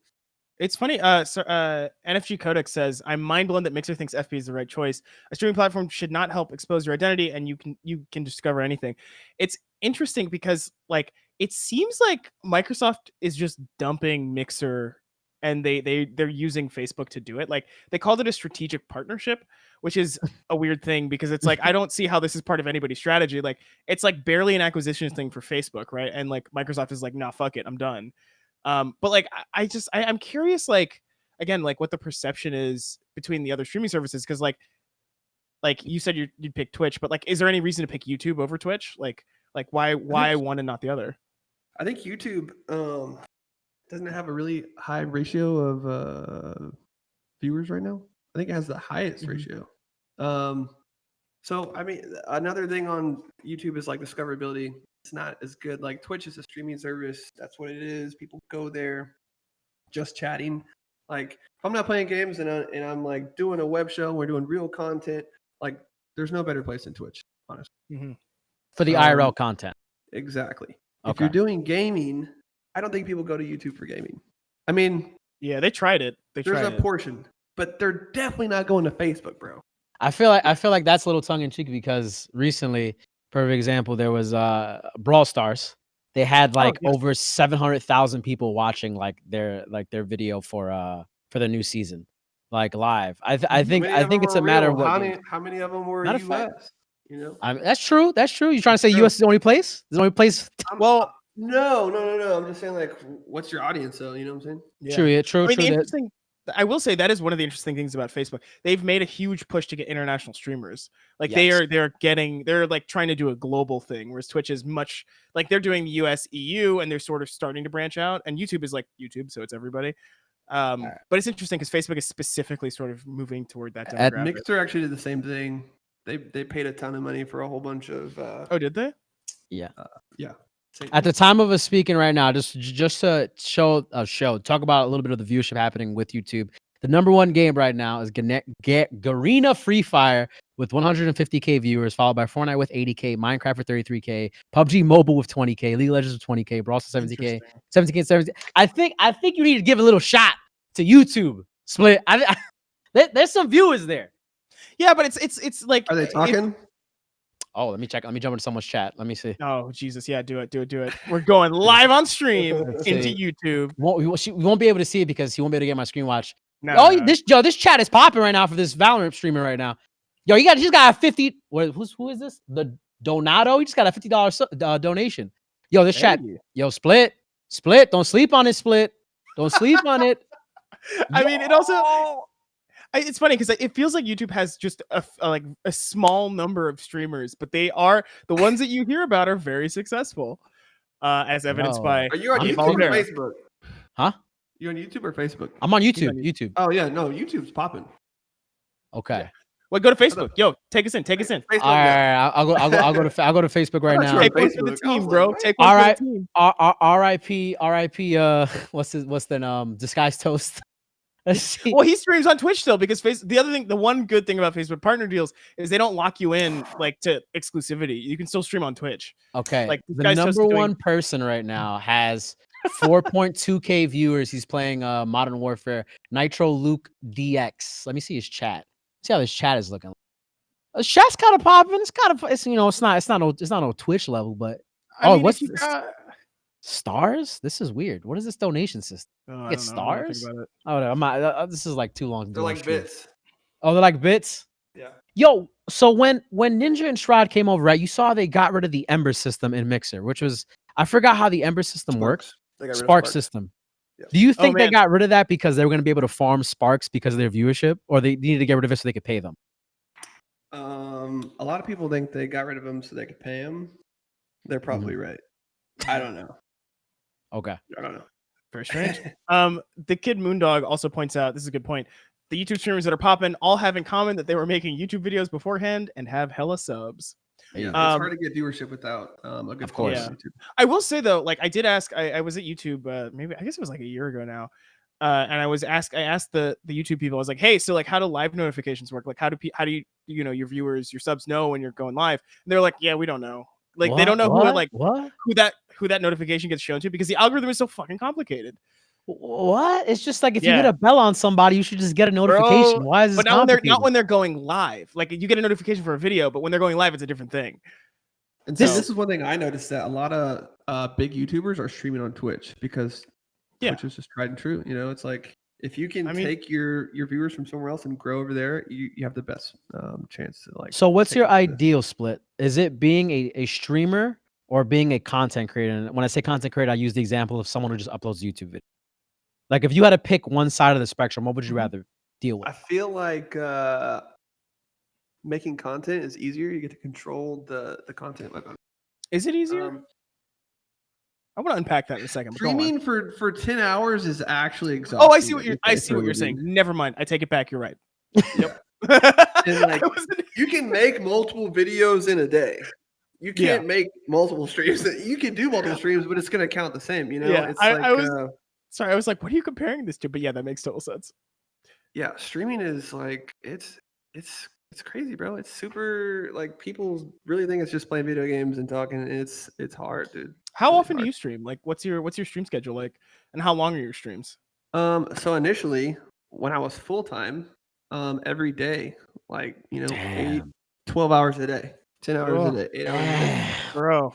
It's funny. NFG Codex says, "I'm mind blown that Mixer thinks FB is the right choice. A streaming platform should not help expose your identity, and you can discover anything." It's interesting because like it seems like Microsoft is just dumping Mixer, and they're using Facebook to do it. Like they called it a strategic partnership, which is a weird thing because it's like I don't see how this is part of anybody's strategy. Like it's like barely an acquisition thing for Facebook, right? And like Microsoft is like, nah, fuck it, I'm done. But like I'm curious, like again, like what the perception is between the other streaming services, because like you said you'd pick Twitch, but like is there any reason to pick YouTube over Twitch? Like why one and not the other? I think YouTube doesn't it have a really high ratio of viewers right now. I think it has the highest ratio. So I mean, another thing on YouTube is like discoverability. It's not as good. Like Twitch is a streaming service. That's what it is. People go there just chatting. Like if I'm not playing games and I'm like doing a web show, we're doing real content. Like there's no better place than Twitch, honestly. For the IRL content. Exactly. Okay. If you're doing gaming, I don't think people go to YouTube for gaming. I mean, yeah, they tried it. There's a portion, but they're definitely not going to Facebook, bro. I feel like that's a little tongue in cheek because recently, perfect example, there was Brawl Stars. They had like over 700,000 people watching like their video for their new season, like live. I think it's a matter of what. How many of them were US? You know, that's true. That's true. You trying to say US is the only place? The only place? Well, no. I'm just saying, like, what's your audience, though? You know what I'm saying? Yeah. True. Yeah, true. I mean, true. the interesting. I will say that is one of the interesting things about Facebook. They've made a huge push to get international streamers. Like they're like trying to do a global thing, whereas Twitch is much like they're doing US, EU, and they're sort of starting to branch out. And YouTube is like YouTube, so it's everybody. But it's interesting because Facebook is specifically sort of moving toward that demographic. Mixer actually did the same thing. They paid a ton of money for a whole bunch of. Oh, did they? Yeah. At the time of us speaking right now, just to talk about a little bit of the viewership happening with YouTube. The number one game right now is Garena Free Fire with 150K viewers, followed by Fortnite with 80K, Minecraft with 33K, PUBG Mobile with 20K, League of Legends with 20K, Brawl Stars 70K, 70K. I think you need to give a little shot to YouTube. Split. There's some viewers there. Yeah, but it's like, are they talking? Oh, let me check. Let me jump into someone's chat. Let me see. Oh, Jesus. Yeah, do it. We're going live on stream into YouTube. We won't be able to see it because he won't be able to get my screen watch. No. This chat is popping right now for this Valorant streamer right now. Yo, he just got a 50. Who is this? The Donato. He just got a $50 donation. Yo, this chat. Yo, Split. Don't sleep on it. Split. Don't sleep on it. I mean, it also. It's funny because it feels like YouTube has just a small number of streamers, but they are the ones that you hear about are very successful, as evidenced by. Are you on Gabe YouTube or Olivero. Facebook? Huh? You on YouTube or Facebook? I'm on He's YouTube. on YouTube. Oh yeah, no, YouTube's popping. Okay. Well, go to Facebook. Yo, take us in. Facebook, All right. I'll go to Facebook right now. Take one for the Facebook. I was team, like, bro. what? Take one All for right. the team. R.I.P. What's the Disguised Toast? Let's see. Well, he streams on Twitch still because the one good thing about Facebook partner deals is they don't lock you in like to exclusivity. You can still stream on Twitch. Okay. Like, this the guy's number supposed to one person right now has 4.2K viewers. He's playing Modern Warfare. Nitro Luke DX. Let me see his chat. See how this chat is looking. His chat's kind of popping. It's not no Twitch level, but I mean, what's if you this? got- Stars? This is weird. What is this donation system? I Get don't know. I don't know stars? about it. Oh no, I'm not. This is like too long. to They're do on like stream. bits. Oh, they're like bits. Yeah. Yo, so when Ninja and Shroud came over, right? You saw they got rid of the Ember system in Mixer, which was I forgot how the Ember system works. They got rid of Spark system. Yes. Do you think they man. got rid of that because they were going to be able to farm sparks because of their viewership, or they needed to get rid of it so they could pay them? A lot of people think they got rid of them so they could pay them. They're probably right. I don't know. Okay. I don't know. Very strange. The kid Moondog also points out, this is a good point. The YouTube streamers that are popping all have in common that they were making YouTube videos beforehand and have hella subs. Yeah, it's Um, hard to get viewership without a good Of course. content on YouTube. I will say though, like I did ask, I was at YouTube, maybe I guess it was like a year ago now. And I asked the YouTube people, I was like, hey, so like how do live notifications work? Like how do your viewers, your subs know when you're going live? And they're like, yeah, we don't know. Like they don't know who that notification gets shown to because the algorithm is so fucking complicated. What? It's just like if you Yeah. hit a bell on somebody, you should just get a notification. Bro, Why is this but not when they're complicated? going live. Like you get a notification for a video, but when they're going live, it's a different thing. And This- this is one thing I noticed that a lot of big YouTubers are streaming on Twitch because Yeah. Twitch is just tried and true. You know, it's like if you can I mean- take your viewers from somewhere else and grow over there, you have the best chance to like. So what's take your off this. ideal split? Is it being a streamer or being a content creator? And when I say content creator, I use the example of someone who just uploads YouTube video. Like if you had to pick one side of the spectrum, what would you rather deal I with? feel like making content is easier. You get to control the content. Is it easier? I want to unpack that in a second. but go on. Streaming for 10 hours is actually exhausting. Oh, I see what you're saying. Never mind. I take it back. You're right. Yep. And, like, you can make multiple videos in a day. You can't make multiple streams. You can do multiple streams, but it's going to count the same. You know, Yeah, it's I was like, what are you comparing this to? But yeah, that makes total sense. yeah, streaming is like it's crazy, bro. It's super like people really think it's just playing video games and talking. It's hard, dude. How Really often do hard. you stream? Like, what's your stream schedule like, and how long are your streams? So initially, when I was full time, every day, like 12 hours a day, 10 hours a day, 8 hours a day, Bro,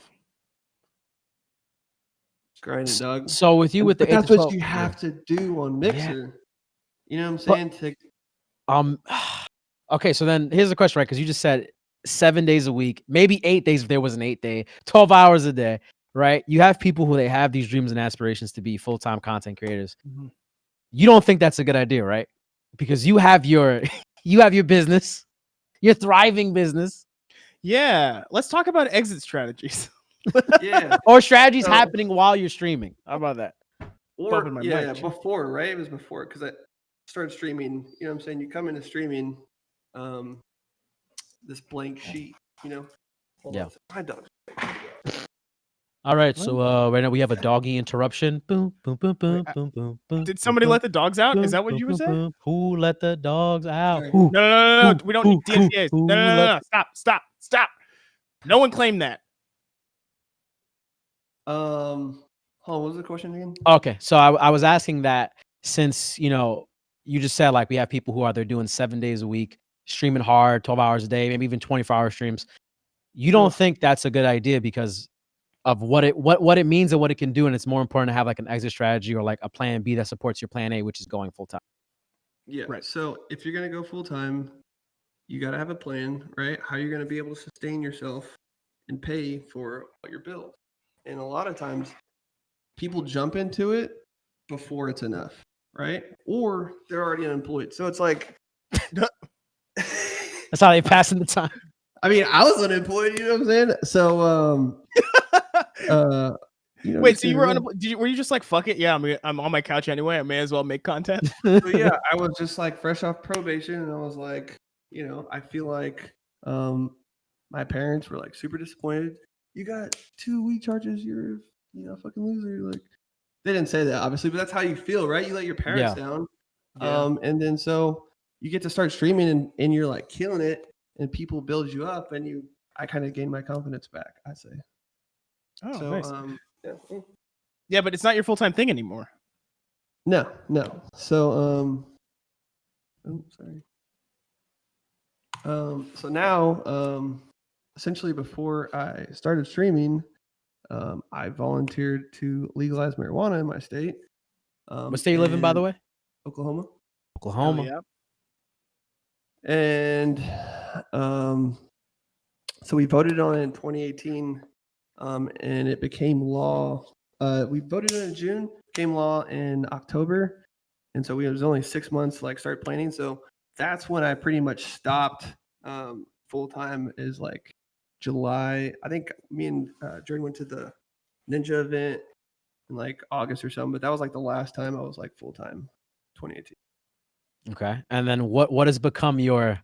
grinding, dog. So with you with the But 8 that's to what 12 you have to do on Mixer. You know what I'm saying? Okay, so then here's the question, right? Because you just said 7 days a week, maybe 8 days if there was an 8 day, 12 hours a day, right? You have people who they have these dreams and aspirations to be full-time content creators. Mhm. You don't think that's a good idea, right? Because you have your business, your thriving business, yeah. Let's talk about exit strategies. Yeah. or strategies So- happening while you're streaming. How about that? Or Bumping my yeah, mic. before, right? It was before because I started streaming. You know what I'm saying? You come into streaming, this blank sheet. You know. Hold Yeah. on a second. My dog. All right, so right now we have a doggy interruption. Boom, boom, boom, boom, boom, boom, boom. Did somebody let the dogs out? Is that what you would say? Who let the dogs out? Sorry. Who? No. We don't need Who- DMCAs. who No. Stop. No one claimed that. Hold on, what was the question again? Okay, so I was asking that since you just said like we have people who are they're doing 7 days a week, streaming hard, 12 hours a day, maybe even 24-hour streams. You don't think that's a good idea because of what it means and what it can do, and it's more important to have like an exit strategy or like a plan B that supports your plan A, which is going full time. Yeah. Right. So if you're gonna go full time, you got to have a plan, right? How you're going to be able to sustain yourself and pay for all your bills. And a lot of times people jump into it before it's enough, right? Or they're already unemployed. So it's like, That's how they passing the time. I mean, I was unemployed, you know what I'm saying? So, Wait, so you were were you just like, fuck it? Yeah, I'm on my couch anyway. I may as well make content. So yeah, I was just like fresh off probation, and I was like, I feel like my parents were like super disappointed. You got 2 week charges. You're a fucking loser. Like, they didn't say that obviously, but that's how you feel, right? You let your parents down. Yeah. And then so you get to start streaming, and you're like killing it, and people build you up, and I kind of gained my confidence back, I say. Oh, So nice. yeah. Yeah, but it's not your full-time thing anymore. No. So sorry. So now, essentially, before I started streaming, I volunteered to legalize marijuana in my state. What state you live in, by the way? Oklahoma. Oklahoma. Yeah. And so we voted on it in 2018, and it became law. We voted on it in June, became law in October, and so it was only 6 months to like start planning. So that's when I pretty much stopped full time. Is like July. I think me and Jordan went to the Ninja event in like August or something, but that was like the last time I was like full time. 2018. Okay. And then what has become your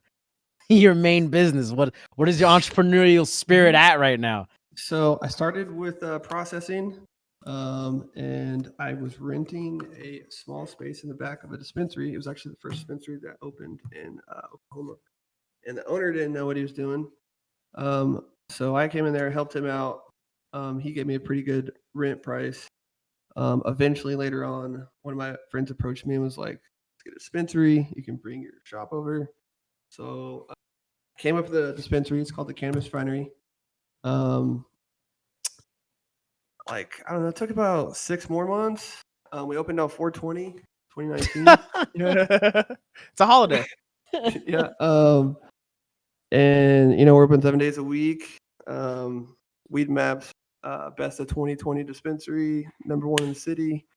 main business? What is your entrepreneurial spirit at right now? So I started with processing, and I was renting a small space in the back of a dispensary. It was actually the first dispensary that opened in Oklahoma, and the owner didn't know what he was doing. So I came in there, helped him out. He gave me a pretty good rent price. Eventually, later on, one of my friends approached me and was like, "Let's get a dispensary. You can bring your shop over." So I came up with a dispensary. It's called the Cannabis Refinery. Like, I don't know, it took about 6 more months. We opened on 4/20, 2019. It's a holiday. Yeah. And we're open 7 days a week. Weed Maps, best of 2020 dispensary, #1 in the city.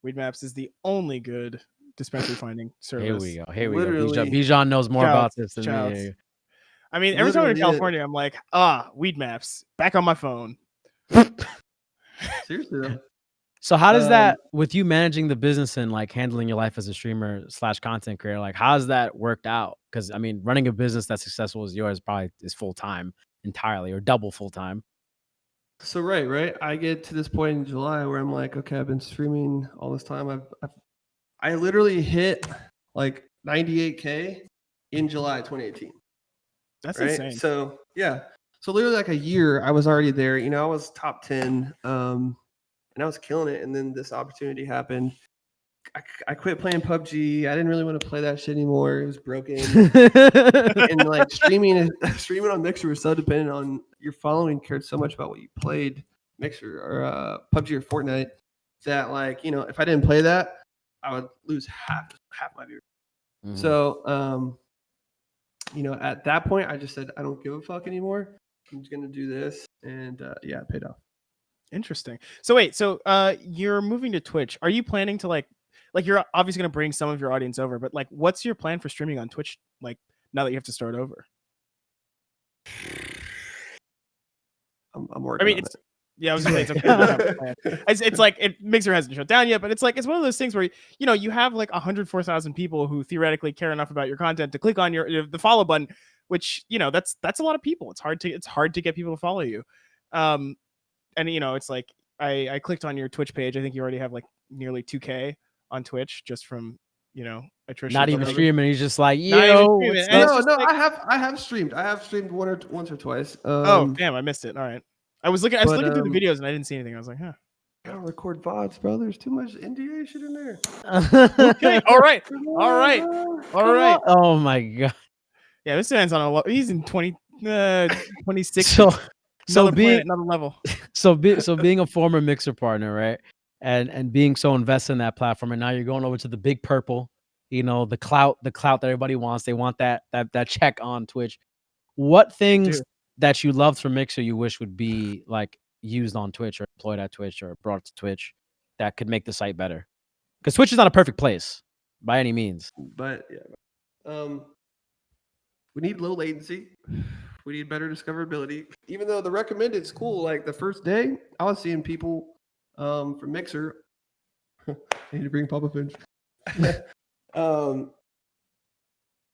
Weed Maps is the only good dispensary finding service. Here we go. Literally. Bijan knows more about this than Shouts. me. I mean, every time I'm in Literally it. California, I'm like, Weed Maps, back on my phone. Seriously though. So how does that, with you managing the business and like handling your life as a streamer / content creator, like how has that worked out? Because I mean, running a business that's successful as yours probably is full time entirely or double full time. So right. I get to this point in July where I'm like, okay, I've been streaming all this time. I literally hit like 98K in July 2018. That's right? insane. So yeah. So literally like a year, I was already there. I was top 10, and I was killing it. And then this opportunity happened. I quit playing PUBG. I didn't really want to play that shit anymore. It was broken. And like streaming on Mixer was so dependent on your following cared so much about what you played, Mixer or PUBG or Fortnite, that like if I didn't play that, I would lose half my viewers. Mhm. So at that point, I just said I don't give a fuck anymore. I'm just gonna do this, and yeah, it paid off. Interesting. So wait, you're moving to Twitch. Are you planning to like you're obviously gonna bring some of your audience over, but like, what's your plan for streaming on Twitch? Like now that you have to start over. I'm working. I mean, I was gonna say it's okay. To have a plan. It's like Mixer hasn't shut down yet, but it's like it's one of those things where you have like 104,000 people who theoretically care enough about your content to click on the follow button, which that's a lot of people. It's hard to get people to follow you. And it's like I clicked on your Twitch page. I think you already have like nearly 2K on Twitch just from attrition. Not even streaming. He's just like, Not even yo. streaming. what's And up? it's No, just like- I have streamed. I have streamed once or twice. Oh damn, I missed it. All right, I was looking through the videos and I didn't see anything. I was like, huh. I don't record VODs, bro. There's too much NDA shit in there. Okay, all right. Oh my god. Yeah, this man's on a he's in 26. So another level. So being a former Mixer partner, right? And being so invested in that platform, and now you're going over to the Big Purple you know, the clout that everybody wants. They want that check on Twitch. What things do. that you loved from Mixer you wish would be like used on Twitch or employed at Twitch or brought to Twitch that could make the site better? Because Twitch is not a perfect place by any means. But yeah, we need low latency. We need better discoverability. Even though the recommended's cool, like the first day, I was seeing people from Mixer. I need to bring Papa Finch.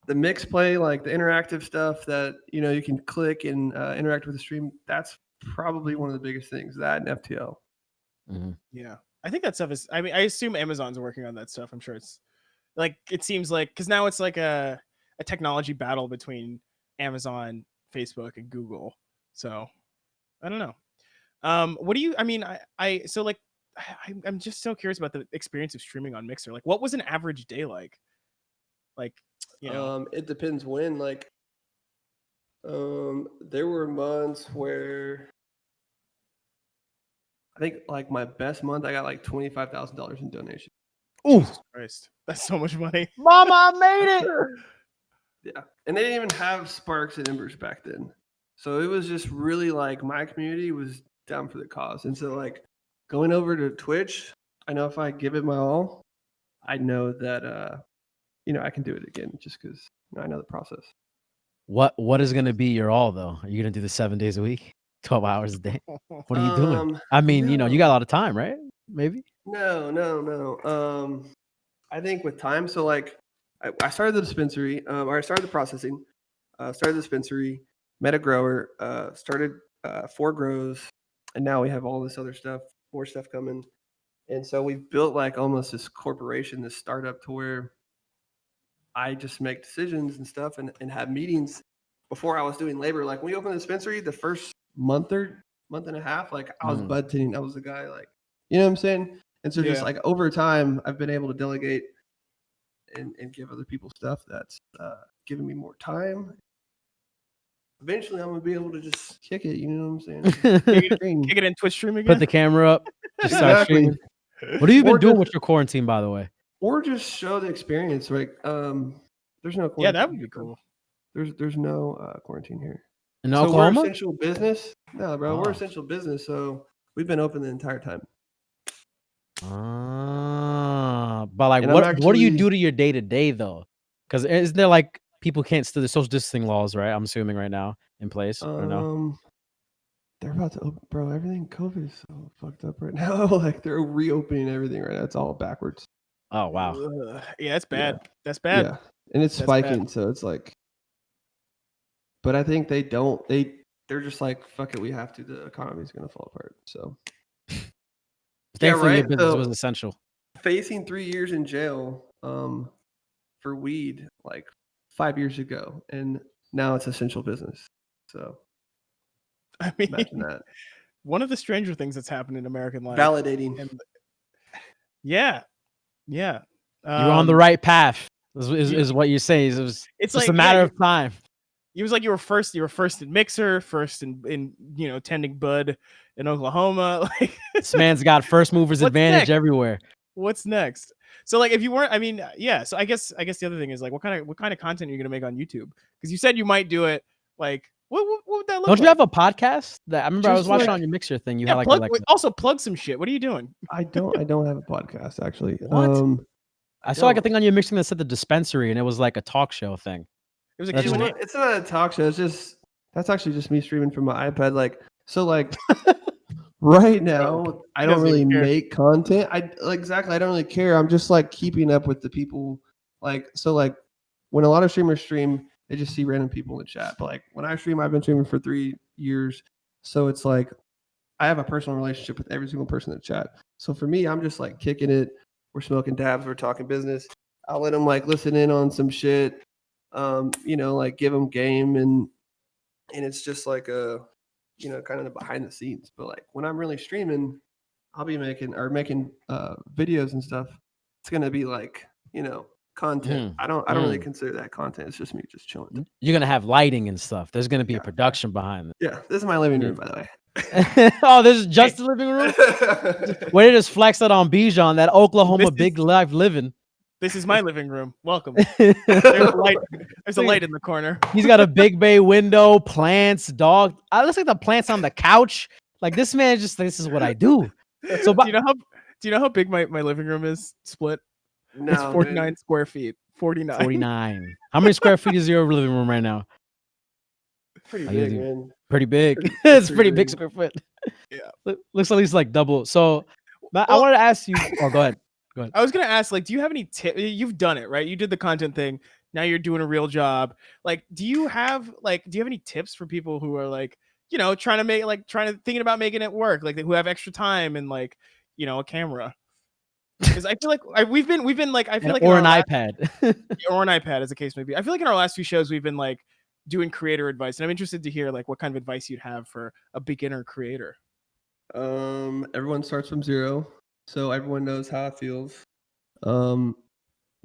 The mix play, like the interactive stuff that you can click and interact with the stream. That's probably one of the biggest things. That and FTL. Mm-hmm. Yeah, I think that stuff is. I mean, I assume Amazon's working on that stuff. I'm sure it's like it seems like because now it's like a technology battle between Amazon, Facebook, and Google. So I don't know. What do you? I mean, so like I'm just so curious about the experience of streaming on Mixer. Like, what was an average day like? Like, it depends when. Like, there were months where I think like my best month, I got like $25,000 in donations. Ooh, Jesus Christ, that's so much money. Mama, I made it. Yeah, and they didn't even have Sparks and Embers back then, so it was just really like my community was down for the cause, and so like going over to Twitch, I know if I give it my all, I know that I can do it again just because I know the process. What is gonna be your all though? Are you gonna do this 7 days a week, 12 hours a day? What are you doing? I mean, you got a lot of time, right? Maybe. No. I think with time, so like I started the dispensary, or I started the processing, started the dispensary, met a grower, started 4 grows, and now we have all this other stuff, more stuff coming. And so we've built like almost this corporation, this startup to where I just make decisions and stuff and have meetings. Before I was doing labor, like when we opened the dispensary, the first month and a half, like I was bud tending. I was the guy, like, you know what I'm saying? And so just like over time, I've been able to delegate and give other people stuff that's giving me more time. Eventually, I'm gonna be able to just kick it. You know what I'm saying? Kick it in Twitch stream again. Put the camera up. Just start streaming. What have you been doing with your quarantine, by the way? Or just show the experience. Like, there's no quarantine. Yeah, that would be cool. There's no quarantine here. In Oklahoma? We're essential business. No, bro, we're essential business. So we've been open the entire time. But like, what do you do to your day to day though? Because isn't there like people can't still the social distancing laws, right? I'm assuming right now in place or no? They're about to open, bro. Everything COVID is so fucked up right now. Like they're reopening everything right now. It's all backwards. Oh wow. Yeah, it's bad. Yeah. That's bad. Yeah, and it's spiking. So it's like, but I think they're just like, fuck it, we have to. The economy's gonna fall apart. So. Thankfully, your business was essential. Facing 3 years in jail for weed like 5 years ago, and now it's essential business. So, I mean, imagine that. One of the stranger things that's happened in American life. Validating. Yeah. You're on the right path. Is what you're saying. It's like a matter of time. It was like you were first in Mixer, first in tending bud in Oklahoma. Like this man's got first movers advantage everywhere. What's next? So like if you weren't, I mean, yeah. So I guess the other thing is like what kind of content are you gonna make on YouTube? Because you said you might do it. Like what would that look like? Don't you have a podcast? That I remember I was watching on your Mixer thing. You had also plug some shit. What are you doing? I don't have a podcast actually. What? I saw like a thing on your Mixer that said the dispensary, and it was like a talk show thing. It was like it's not a talk show. It's that's actually just me streaming from my iPad. Like so, like right now, I don't really make content. I don't really care. I'm just like keeping up with the people. Like so, like when a lot of streamers stream, they just see random people in the chat. But like when I stream, I've been streaming for 3 years, so it's like I have a personal relationship with every single person in the chat. So for me, I'm just like kicking it. We're smoking dabs. We're talking business. I'll let them like listen in on some shit. Like give them game and it's just like a, kind of the behind the scenes. But like when I'm really streaming, I'll be making videos and stuff. It's gonna be like, content. I don't really consider that content. It's just me just chilling. You're gonna have lighting and stuff. There's gonna be a production behind it. Yeah, this is my living room, by the way. Oh, this is just the living room. Where did just flex that on Bijan, that Oklahoma big life living? This is my living room. Welcome. There's a light. There's a light in the corner. He's got a big bay window, plants, dog. I looks like the plants on the couch. Like this man just this is what I do. So Do you know how big my living room is? Split. No, It's 49 man. square feet. 49. 49. How many square feet is your living room right now? Pretty I big, do. man. Pretty big. Pretty- It's pretty pretty big big. square foot. Yeah. Looks at least like double. So I Well- wanted to ask you. Oh, go ahead. I was gonna ask, like, do you have any tip? You've done it, right? You did the content thing. Now you're doing a real job. Like, do you have any tips for people who are like, trying to thinking about making it work, like who have extra time and like, a camera? Because I feel like we've been like, I feel like Or in an our iPad. or an iPad, as the case may be. I feel like in our last few shows we've been like doing creator advice, and I'm interested to hear like what kind of advice you'd have for a beginner creator. Everyone starts from zero, so everyone knows how it feels.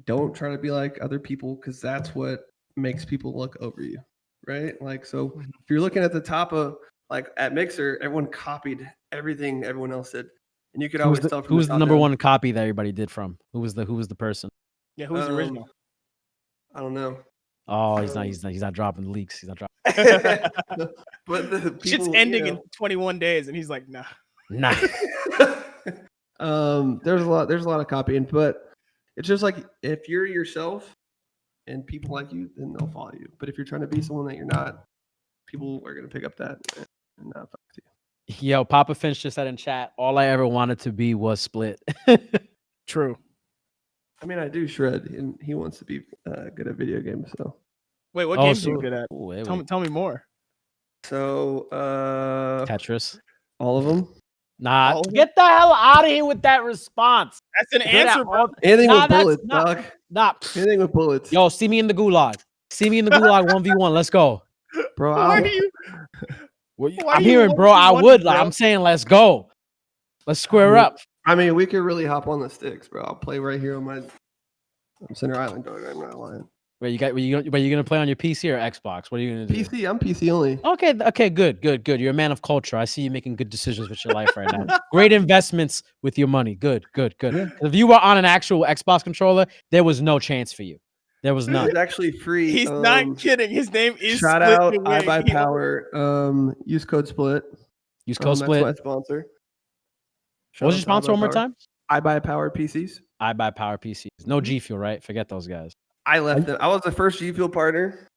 Don't try to be like other people, because that's what makes people look over you, right? Like, so if you're looking at the top of like at Mixer, everyone copied everything everyone else did, and you could always tell from Who was the top number down. one copy that everybody did from? Who was the person? Yeah, who's the original? I don't know. Oh, he's not dropping the leaks. He's not dropping. But the people, Shit's ending in 21 days, and he's like, nah. Nah. There's a lot of copying, but it's just like if you're yourself and people like you, then they'll follow you. But if you're trying to be someone that you're not, people are gonna pick up that and not fuck with you. Yo, Papa Finch just said in chat, all I ever wanted to be was Split. True. I mean, I do shred, and he wants to be good at video games. So, Wait, what Oh, games are you so- good at? Ooh, wait, Tell me more. Tetris. all of them. Nah, All of get the hell out of here with that response. That's an Good at answer, bro. all- Anything Nah, with that's bullets, not- dog. Nah. Anything with bullets. Yo, see me in the gulag. See me in the gulag 1v1. Let's go. Bro, Why are you? Why I'm are you hearing, bro. I 1v1, would. bro? Like, I'm saying, let's go. Let's square up. I mean, we could really hop on the sticks, bro. I'll play right here on my Center Island, dog. I'm not lying. Wait, you gonna play on your PC or Xbox? What are you gonna do? PC, I'm PC only. Okay, good. You're a man of culture. I see you making good decisions with your life right now. Great investments with your money. Good. Yeah. If you were on an actual Xbox controller, there was no chance for you. There was none. It's actually free. He's not kidding. His name is Shout out SplitDaWig. iBuyPower. Use code SPLIT. Use code That's Split. my sponsor. What was your Shout out sponsor to one more iBuyPower. time? iBuyPower PCs. I buy Power PCs. No G Fuel, right? Forget those guys. I left them. I was the first G Fuel partner.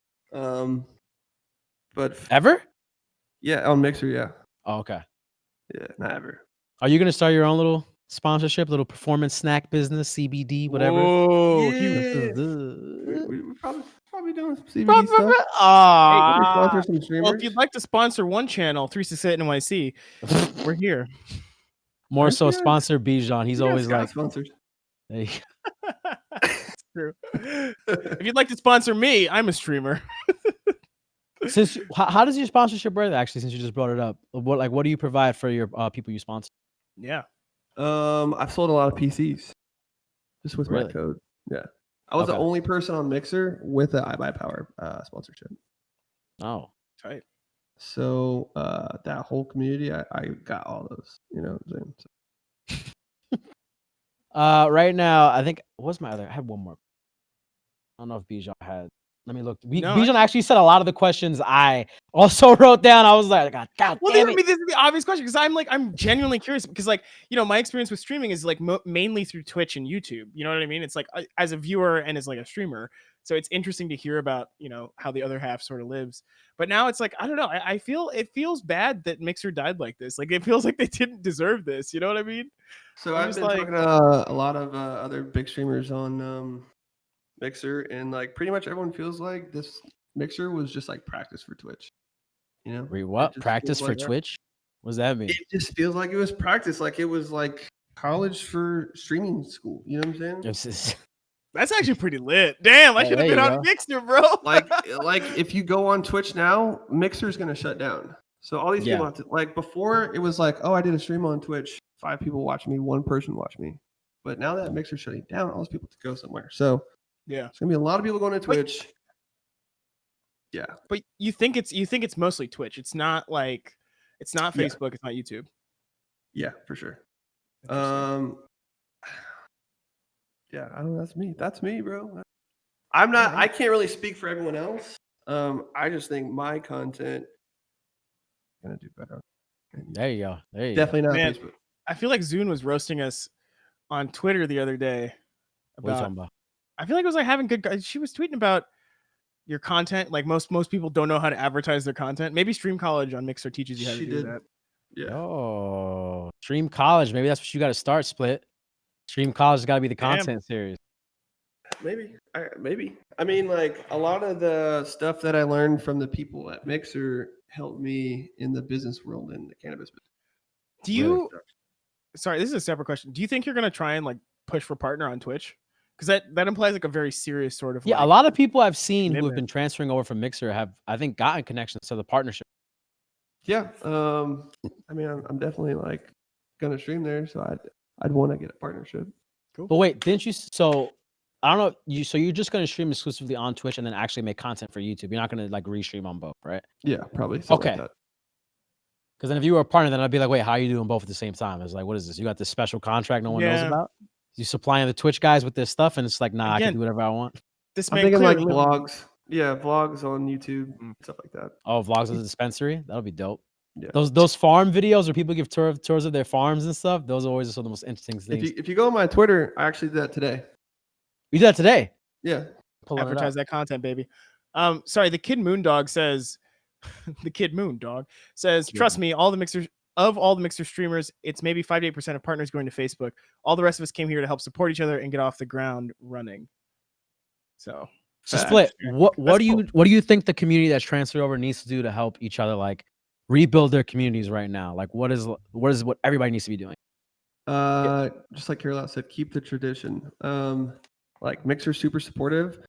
But Ever? yeah, on Mixer, yeah. Oh, okay. Yeah, not ever. Are you gonna start your own little sponsorship, little performance snack business, CBD, whatever? Whoa, Yeah. Well, We probably doing some CBD stuff. Maybe Ah. sponsor some streamers. Well, if you'd like to sponsor one channel, 368 NYC, we're here. More so Yeah. sponsor Bijan. He's Yeah, always Scott like, sponsors. hey. It's true. If you'd like to sponsor me, I'm a streamer. How does your sponsorship work actually? Since you just brought it up, what do you provide for your people you sponsor? Yeah. I've sold a lot of PCs just with my Really? code. Yeah. I was the Okay. only person on Mixer with an iBuyPower sponsorship. Oh, Right. So that whole community, I got all those. You know what I'm saying? So, right now I think what's my other? I had one more. I don't know if Bijan had. Let me look. No, Bijan actually said a lot of the questions I also wrote down. I was like, God Well, damn I it. mean, this is the obvious question because I'm genuinely curious because, like, my experience with streaming is like mainly through Twitch and YouTube. You know what I mean? It's like as a viewer and as like a streamer. So it's interesting to hear about, how the other half sort of lives. But now it's like, I don't know. I feel it feels bad that Mixer died like this. Like, it feels like they didn't deserve this. You know what I mean? so I'm I've just been like- talking to a lot of other big streamers on Mixer, and like pretty much everyone feels like this Mixer was just like practice for Twitch. You know? Wait, what? It just Practice feels for like that. Twitch? What does that mean? It just feels like it was practice, like it was like college for streaming school. You know what I'm saying? This is- That's actually pretty lit. Damn, I Yeah, should have there been you on go. Mixer, bro. like if you go on Twitch now, Mixer's gonna shut down. So all these Yeah. people have to, like, before it was like, oh, I did a stream on Twitch, 5 people watch me, 1 person watch me. But now that Mixer's shutting down, all those people have to go somewhere. So Yeah. there's gonna be a lot of people going to Twitch. Yeah. But you think it's mostly Twitch. It's not like it's not Yeah. Facebook, it's not YouTube. Yeah, for sure. Interesting. Yeah, I don't know. That's me, bro. I'm not. I can't really speak for everyone else. I just think my content gonna do better. There you go. There you Definitely not Man, Facebook. I feel like Zune was roasting us on Twitter the other day go. What are you about. talking about? I feel like it was like having good. She was tweeting about your content. Like most people don't know how to advertise their content. Maybe Stream College on Mixer teaches you how to She do did. that. Yeah. Oh, Stream College. Maybe that's what you got to start. Split. Stream College has got to be the Damn. content series. Maybe. I mean, like a lot of the stuff that I learned from the people at Mixer helped me in the business world and the cannabis business. Do you? Sorry, this is a separate question. Do you think you're gonna try and like push for partner on Twitch? Because that implies like a very serious sort of Yeah, like, a lot of people I've seen who have commitment. been transferring over from Mixer have, I think, gotten connections to the partnership. Yeah. I mean, I'm definitely like gonna stream there, so I'd want to get a partnership. But wait, didn't you? So I don't know. So you're just gonna stream exclusively on Twitch and then actually make content for YouTube. You're not gonna like restream on both, right? Yeah, probably. Something like Okay. that. Because then if you were a partner, then I'd be like, wait, how are you doing both at the same time? It's like, what is this? You got this special contract no one knows Yeah. about? You supplying the Twitch guys with this stuff, and it's like, nah, I Again, can do whatever I want. This I'm man thinking like clearly vlogs. Yeah, vlogs on YouTube, stuff like that. Oh, vlogs of the dispensary? That'll be dope. Yeah. Those farm videos where people give tours of their farms and stuff, those are always some of the most interesting things. If you go on my Twitter, I actually did that today. You did that today? Yeah. Pulling it up. advertise that content, baby. Sorry, the Kid Moondog says, the Kid Moondog says, trust me, all the Mixer streamers, it's maybe 5 to 8% of partners going to Facebook. All the rest of us came here to help support each other and get off the ground running. So Split. What do you think the community that's transferred over needs to do to help each other like rebuild their communities right now? Like what everybody needs to be doing? Just like Carol said, keep the tradition. Like Mixer's super supportive.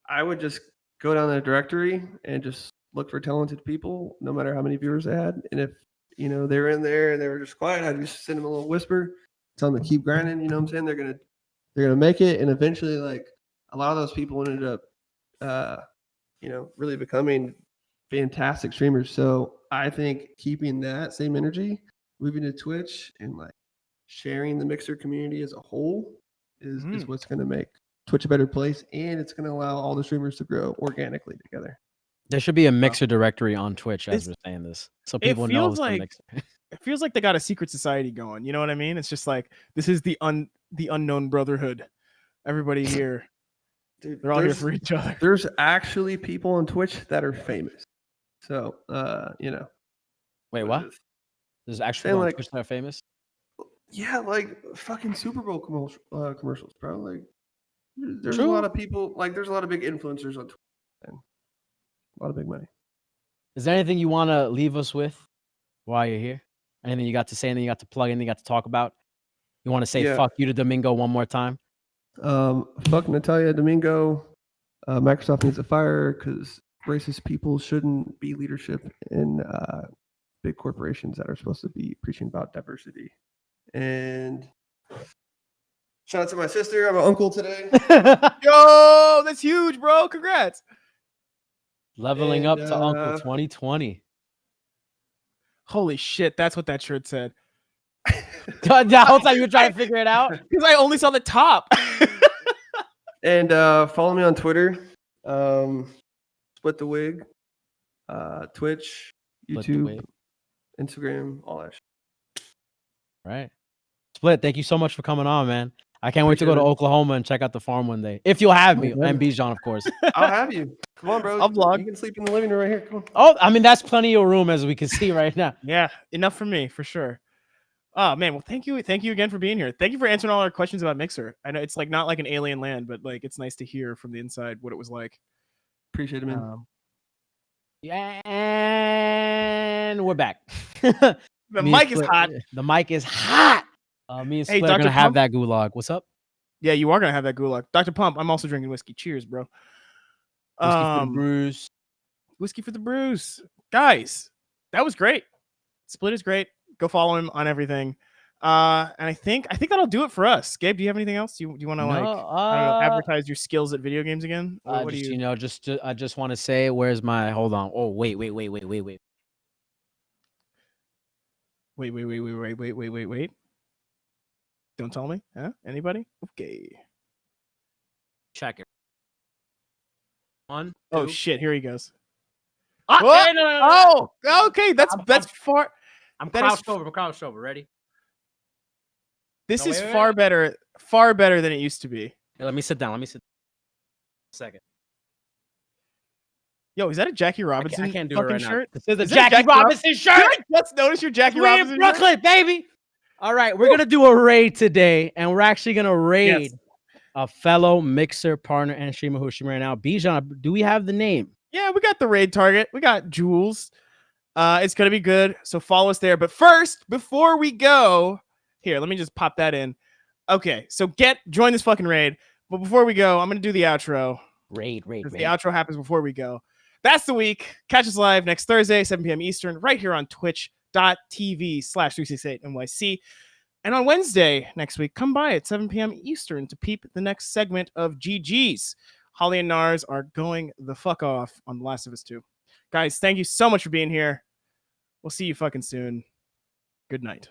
I would just go down the directory and just look for talented people, no matter how many viewers they had. And if they're in there and they were just quiet, I'd just send them a little whisper, tell them to keep grinding. You know what I'm saying? They're gonna make it, and eventually, like a lot of those people ended up, really becoming fantastic streamers. So I think keeping that same energy, moving to Twitch, and like sharing the Mixer community as a whole is what's going to make Twitch a better place, and it's going to allow all the streamers to grow organically together. There should be a Mixer directory on Twitch as we're saying this, so people know it's the Mixer. It feels like they got a secret society going. You know what I mean? It's just like this is the unknown brotherhood. Everybody here, dude, they're all here for each other. There's actually people on Twitch that are famous. So, Wait, what? There's actually people on Twitch that are famous? Yeah, like fucking Super Bowl commercials, bro. Like, there's a lot of people. Like, there's a lot of big influencers on Twitch, and a lot of big money. Is there anything you want to leave us with while you're here? Anything you got to say? Anything you got to plug? Anything you got to talk about? You want to say fuck you to Domingo one more time? Fuck Natalia Domingo. Microsoft needs to fire because racist people shouldn't be leadership in big corporations that are supposed to be preaching about diversity. And shout out to my sister. I'm an uncle today. Yo, that's huge, bro. Congrats. Leveling up to Uncle 2020. Holy shit, that's what that shirt said. The whole time you were trying to figure it out? Because I only saw the top. And follow me on Twitter. SplitDaWig. Twitch, YouTube, Instagram, all that shit. Right. Split, thank you so much for coming on, man. I can't wait to go to Oklahoma and check out the farm one day. If you'll have me, and Bijan, of course. I'll have you. Come on, bro. I'll vlog. You can sleep in the living room right here. Come on. Oh, I mean, that's plenty of room as we can see right now. Yeah, enough for me, for sure. Oh, man. Well, thank you. Thank you again for being here. Thank you for answering all our questions about Mixer. I know it's like not like an alien land, but like it's nice to hear from the inside what it was like. Appreciate it, man. Yeah, and we're back. The mic is hot. The mic is hot. Me and Split are Dr. going to have Pump? that gulag. What's up? Yeah, you are going to have that gulag. Dr. Pump, I'm also drinking whiskey. Cheers, bro. Whiskey for the Bruce. Whiskey for the Bruce. Guys, that was great. Split is great. Go follow him on everything. And I think that'll do it for us. Gabe, do you have anything else? Do you want to advertise your skills at video games again? What do you know? I just want to say, where's my? Hold on. Oh, wait. Wait. Wait. Don't tell me, huh? Anybody? Okay. Check it. 1, 2. Oh shit! Here he goes. Oh, Oh, hey, no. Oh, okay. That's far. I'm that is crouched over. I'm crouched over. Ready? This No, is wait, far wait. better. Far better than it used to be. Hey, let me sit down. Let me sit. A second. Yo, is that a Jackie Robinson I can't do it fucking right now. shirt? This is a Is that Jackie Robinson shirt. Did I just notice your Jackie We in Robinson shirt? Brooklyn, baby. All right, we're gonna do a raid today, and we're actually gonna raid a fellow mixer partner and streamer who's streaming right now. Bijan, do we have the name? Yeah, we got the raid target. We got Jules. It's gonna be good. So follow us there. But first, before we go, here, let me just pop that in. Okay, so join this fucking raid. But before we go, I'm gonna do the outro. Raid. The outro happens before we go. That's the week. Catch us live next Thursday, 7 p.m. Eastern, right here on twitch.tv/368NYC. And on Wednesday next week, come by at 7 p.m. Eastern to peep the next segment of GG's. Holly and Nars are going the fuck off on The Last of Us 2. Guys, thank you so much for being here. We'll see you fucking soon. Good night.